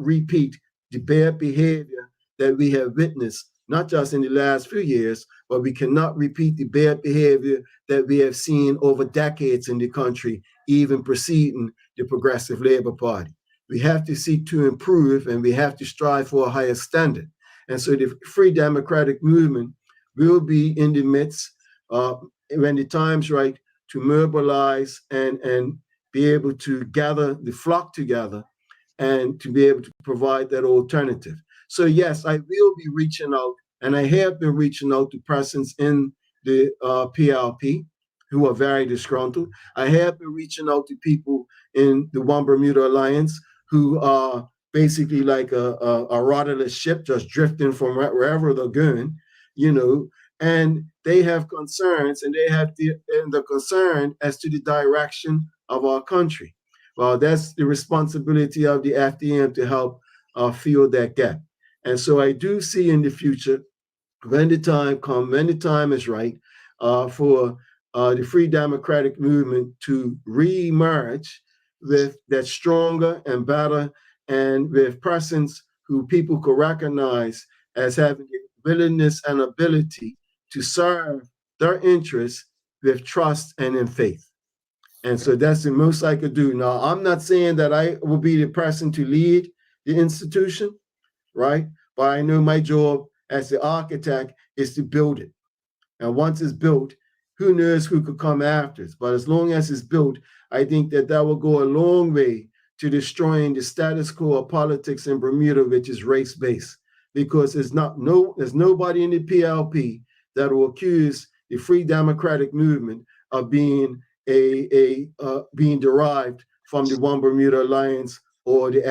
repeat the bad behavior that we have witnessed, not just in the last few years, but we cannot repeat the bad behavior that we have seen over decades in the country, even preceding the Progressive Labor Party. We have to seek to improve, and we have to strive for a higher standard. And so the Free Democratic Movement will be in the midst, when the time's right, to mobilize and be able to gather the flock together and to be able to provide that alternative. So yes, I will be reaching out, and I have been reaching out to persons in the PLP who are very disgruntled. I have been reaching out to people in the One Bermuda Alliance who are basically like a rudderless ship just drifting from wherever they're going, and they have concerns, and they're concerned as to the direction of our country. Well, that's the responsibility of the FDM to help fill that gap. And so I do see in the future, when the time comes, when the time is right, for the Free Democratic Movement to re-emerge with that stronger and better, and with persons who people could recognize as having the willingness and ability to serve their interests with trust and in faith. And so that's the most I could do. Now, I'm not saying that I will be the person to lead the institution, right? But I know my job as the architect is to build it. And once it's built, who knows who could come after us. But as long as it's built, I think that will go a long way to destroying the status quo of politics in Bermuda, which is race-based. Because there's nobody in the PLP that will accuse the Free Democratic Movement of being being derived from the One Bermuda Alliance or the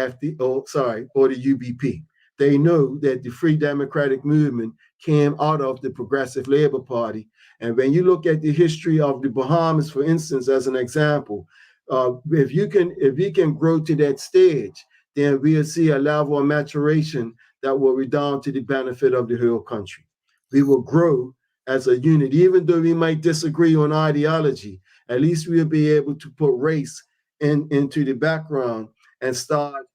or the UBP. They know that the Free Democratic Movement came out of the Progressive Labor Party. And when you look at the history of the Bahamas, for instance, as an example, if we can grow to that stage, then we'll see a level of maturation that will redound to the benefit of the whole country. We will grow as a unit, even though we might disagree on ideology. At least we'll be able to put race into the background and start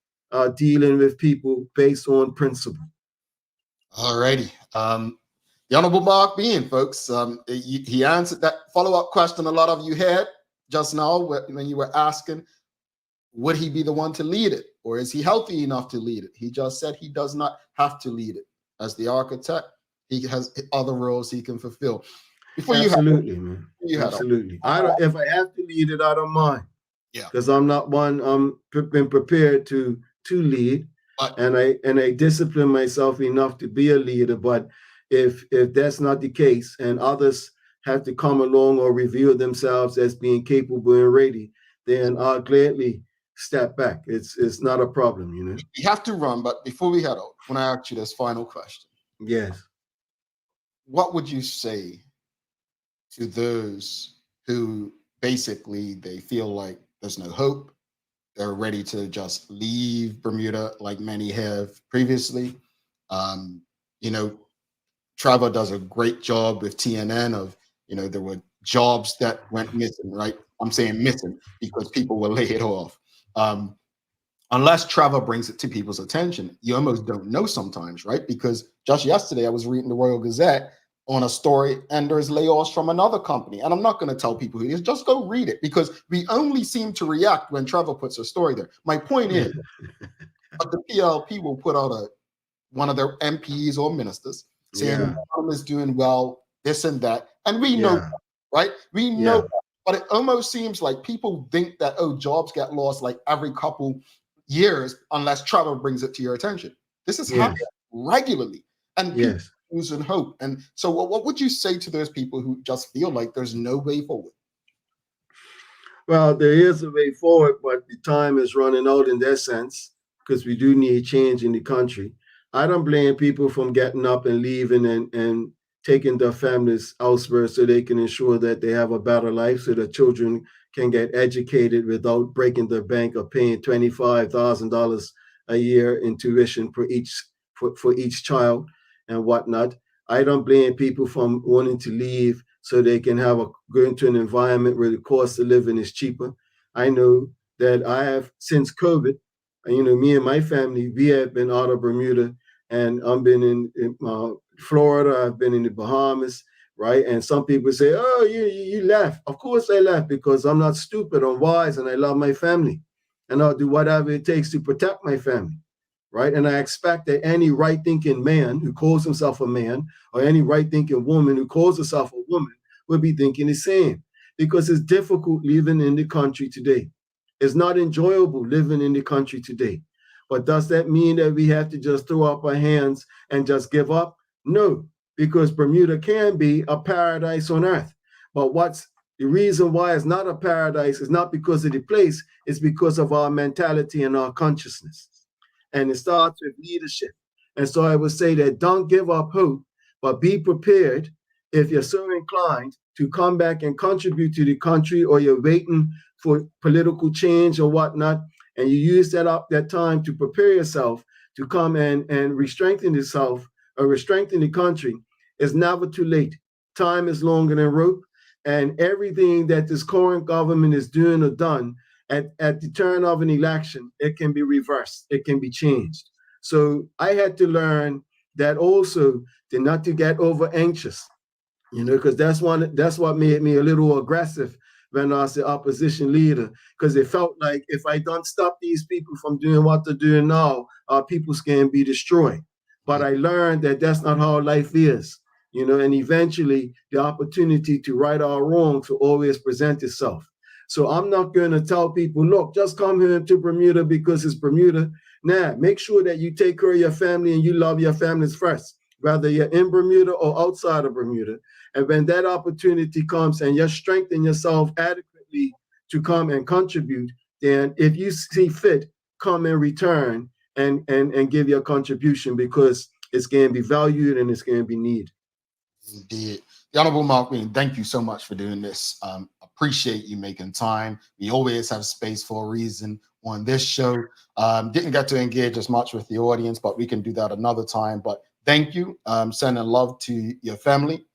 dealing with people based on principle. All righty. The Honorable Marc Bean, folks, he answered that follow-up question a lot of you had just now when you were asking, would he be the one to lead it? Or is he healthy enough to lead it? He just said he does not have to lead it. As the architect, he has other roles he can fulfill. Absolutely, man. Absolutely. If I have to lead it, I don't mind. Yeah. Because I'm not one been prepared to lead. And I discipline myself enough to be a leader. But if that's not the case and others have to come along or reveal themselves as being capable and ready, then I'll gladly step back. It's not a problem, you know. We have to run, but before we head out, when I ask you this final question. Yes. What would you say to those who basically they feel like there's no hope? They're ready to just leave Bermuda like many have previously. You know, Trevor does a great job with TNN of, you know, there were jobs that went missing, right? I'm saying missing because people were laid off. Unless Trevor brings it to people's attention, you almost don't know sometimes, right? Because just yesterday I was reading the Royal Gazette on a story and there's layoffs from another company. And I'm not going to tell people who it is, just go read it because we only seem to react when Trevor puts a story there. My point is, the PLP will put out one of their MPs or ministers saying the economy is doing well, this and that. And we know, that, right? We know that. But it almost seems like people think that, oh, jobs get lost like every couple years unless Trevor brings it to your attention. This is happening regularly. And people losing hope. And so what would you say to those people who just feel like there's no way forward? Well, there is a way forward, but the time is running out in that sense because we do need change in the country. I don't blame people from getting up and leaving and taking their families elsewhere so they can ensure that they have a better life so that children can get educated without breaking their bank or paying $25,000 a year in tuition for each child and whatnot. I don't blame people from wanting to leave so they can go into an environment where the cost of living is cheaper. I know that I have, since COVID, you know, me and my family, we have been out of Bermuda and I've been in Florida, I've been in the Bahamas, right? And some people say, oh, you left. Of course I left because I'm not stupid, I'm wise, and I love my family. And I'll do whatever it takes to protect my family, right? And I expect that any right-thinking man who calls himself a man or any right-thinking woman who calls herself a woman will be thinking the same because it's difficult living in the country today. It's not enjoyable living in the country today. But does that mean that we have to just throw up our hands and just give up? No, because Bermuda can be a paradise on earth. But what's the reason why it's not a paradise is not because of the place, it's because of our mentality and our consciousness. And it starts with leadership. And so I would say that don't give up hope, but be prepared if you're so inclined to come back and contribute to the country or you're waiting for political change or whatnot, and you use that time to prepare yourself to come and re-strengthen yourself or re-strengthen the country. It's never too late. Time is longer than rope, and everything that this current government is doing or done at the turn of an election, it can be reversed. It can be changed. So I had to learn that also not to get over anxious, you know, because that's what made me a little aggressive when I was the opposition leader, because it felt like if I don't stop these people from doing what they're doing now, our peoples can be destroyed. But I learned that that's not how life is, you know, and eventually the opportunity to right our wrongs will always present itself. So I'm not going to tell people, look, just come here to Bermuda because it's Bermuda. Nah, make sure that you take care of your family and you love your families first, whether you're in Bermuda or outside of Bermuda. And when that opportunity comes and you strengthen yourself adequately to come and contribute, then if you see fit, come and return and give your contribution because it's going to be valued and it's going to be needed. Indeed. The Honorable Marc Bean, thank you so much for doing this. Appreciate you making time. We always have space for a reason on this show. Didn't get to engage as much with the audience, but we can do that another time. But thank you. Sending love to your family.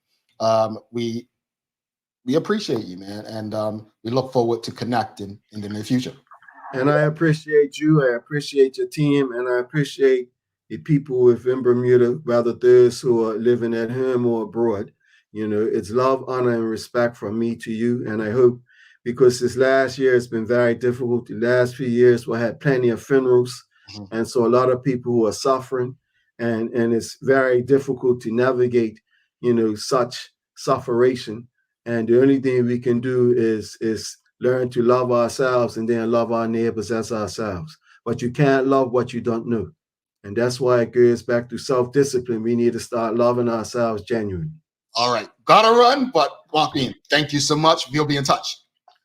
We we appreciate you, man. And we look forward to connecting in the near future. And I appreciate you. I appreciate your team. And I appreciate the people within Bermuda, whether those who are living at home or abroad. You know, it's love, honor, and respect from me to you. And I hope, because this last year has been very difficult, the last few years we had plenty of funerals. And so a lot of people who are suffering, and it's very difficult to navigate, you know, such sufferation. And the only thing we can do is learn to love ourselves and then love our neighbors as ourselves. But you can't love what you don't know. And that's why it goes back to self-discipline. We need to start loving ourselves genuinely. All right. Gotta run, but Marc Bean, thank you so much. We'll be in touch.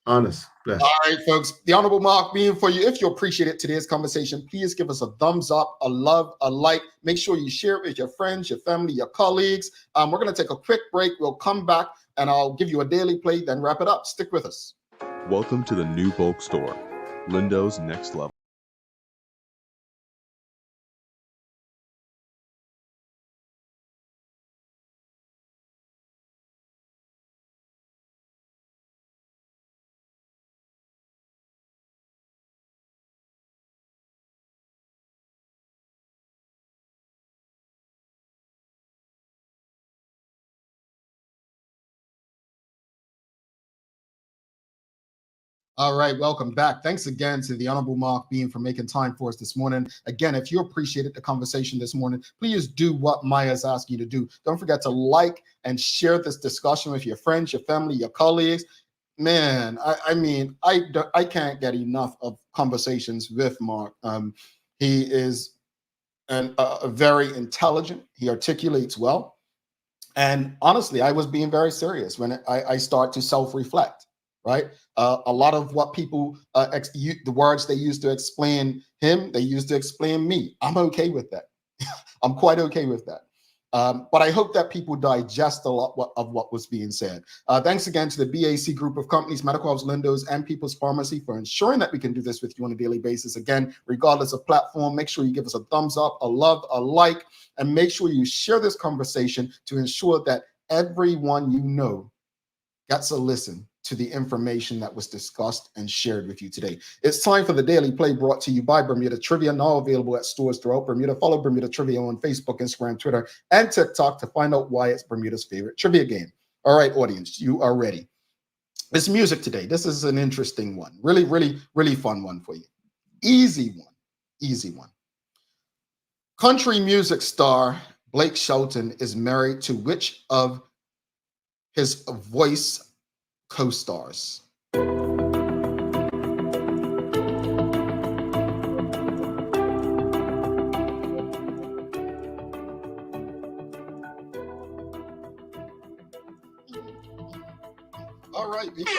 Honest. Bless. All right, folks. The Honorable Marc Bean for you. If you appreciated today's conversation, please give us a thumbs up, a love, a like. Make sure you share it with your friends, your family, your colleagues. We're going to take a quick break. We'll come back and I'll give you a daily play, then wrap it up. Stick with us. Welcome to the new bulk store, Lindo's Next Level. All right, welcome back. Thanks again to the Honorable Marc Bean for making time for us this morning. Again, if you appreciated the conversation this morning, please do what Maya's asking you to do. Don't forget to like and share this discussion with your friends, your family, your colleagues. Man, I can't get enough of conversations with Marc. He is a very intelligent. He articulates well. And honestly, I was being very serious when I start to self-reflect. Right? A lot of what people, the words they use to explain him, they use to explain me. I'm okay with that. I'm quite okay with that. But I hope that people digest a lot of what was being said. Thanks again to the BAC group of companies, Medical House, Lindo's, and People's Pharmacy for ensuring that we can do this with you on a daily basis. Again, regardless of platform, make sure you give us a thumbs up, a love, a like, and make sure you share this conversation to ensure that everyone you know gets a listen to the information that was discussed and shared with you today. It's time for the Daily Play, brought to you by Bermuda Trivia, now available at stores throughout Bermuda. Follow Bermuda Trivia on Facebook, Instagram, Twitter, and TikTok to find out why it's Bermuda's favorite trivia game. All right, audience, you are ready. This music today, this is an interesting one. Really, really, really fun one for you. Easy one, easy one. Country music star Blake Shelton is married to which of his Voice co-stars? All right, we got a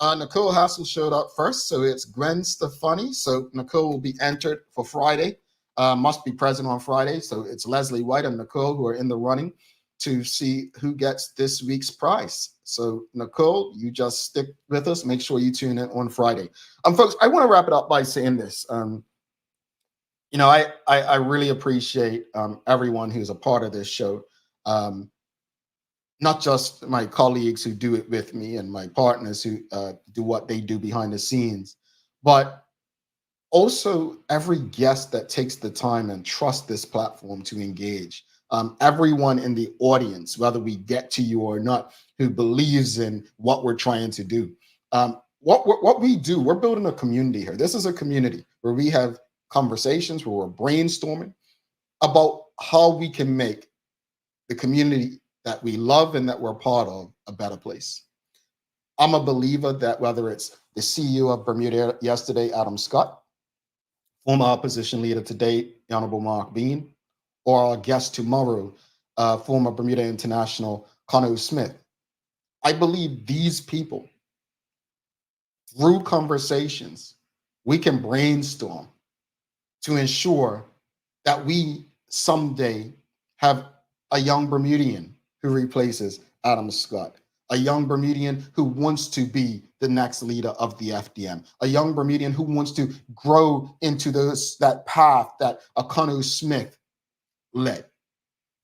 winner. Nicole Hassel showed up first, so it's Gwen Stefani. So Nicole will be entered for Friday. Must be present on Friday. So it's Leslie White and Nicole who are in the running to see who gets this week's prize. So Nicole, you just stick with us. Make sure you tune in on Friday. Folks, I want to wrap it up by saying this. You know, I really appreciate everyone who's a part of this show. Not just my colleagues who do it with me and my partners who do what they do behind the scenes, but also every guest that takes the time and trusts this platform to engage. Everyone in the audience, whether we get to you or not, who believes in what we're trying to do. What we do, we're building a community here. This is a community where we have conversations, where we're brainstorming about how we can make the community that we love and that we're part of a better place. I'm a believer that whether it's the CEO of Bermuda yesterday, Adam Scott, former opposition leader today, the Honorable Marc Bean, or our guest tomorrow, former Bermuda International, Connor Smith, I believe these people, through conversations, we can brainstorm to ensure that we someday have a young Bermudian who replaces Adam Scott, a young Bermudian who wants to be the next leader of the FDM, a young Bermudian who wants to grow into that path that Connor Smith led.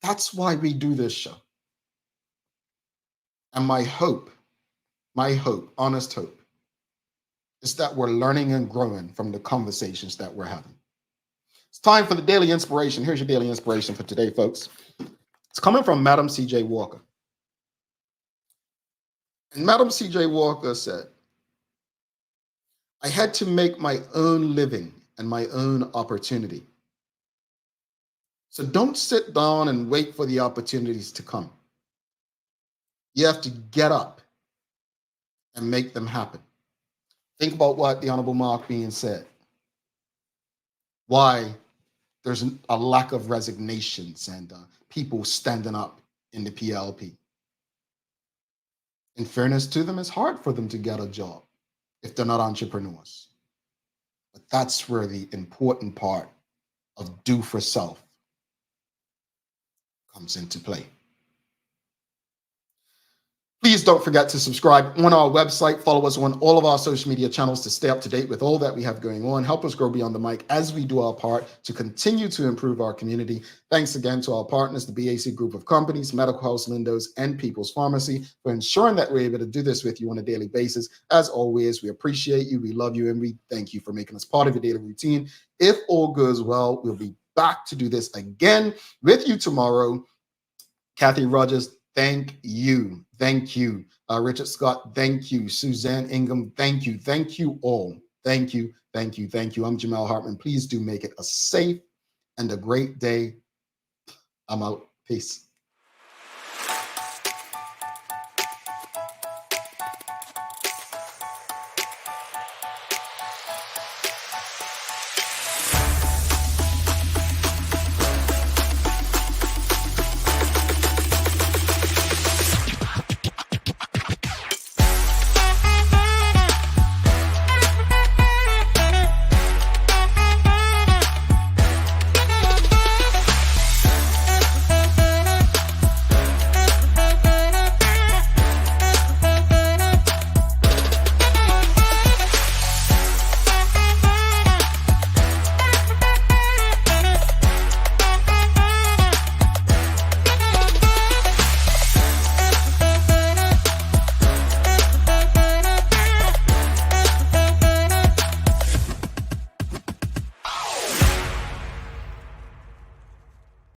That's why we do this show. And my hope, honest hope, is that we're learning and growing from the conversations that we're having. It's time for the daily inspiration. Here's your daily inspiration for today, folks. It's coming from Madam C.J. Walker. And Madam C.J. Walker said, I had to make my own living and my own opportunity. So don't sit down and wait for the opportunities to come. You have to get up and make them happen. Think about what the Honorable Marc Bean said. Why there's a lack of resignations and people standing up in the PLP. In fairness to them, it's hard for them to get a job if they're not entrepreneurs. But that's where the important part of do for self comes into play. Please don't forget to subscribe on our website. Follow us on all of our social media channels to stay up to date with all that we have going on. Help us grow beyond the mic as we do our part to continue to improve our community. Thanks again to our partners, the BAC Group of Companies, Medical House Lindos, and People's Pharmacy for ensuring that we're able to do this with you on a daily basis. As always, we appreciate you, we love you, and we thank you for making us part of your daily routine. If all goes well, we'll be back to do this again with you tomorrow. Kathy Rogers, thank you. Thank you. Richard Scott, thank you. Suzanne Ingham, thank you. Thank you all. Thank you. Thank you. Thank you. I'm Jamel Hartman. Please do make it a safe and a great day. I'm out. Peace.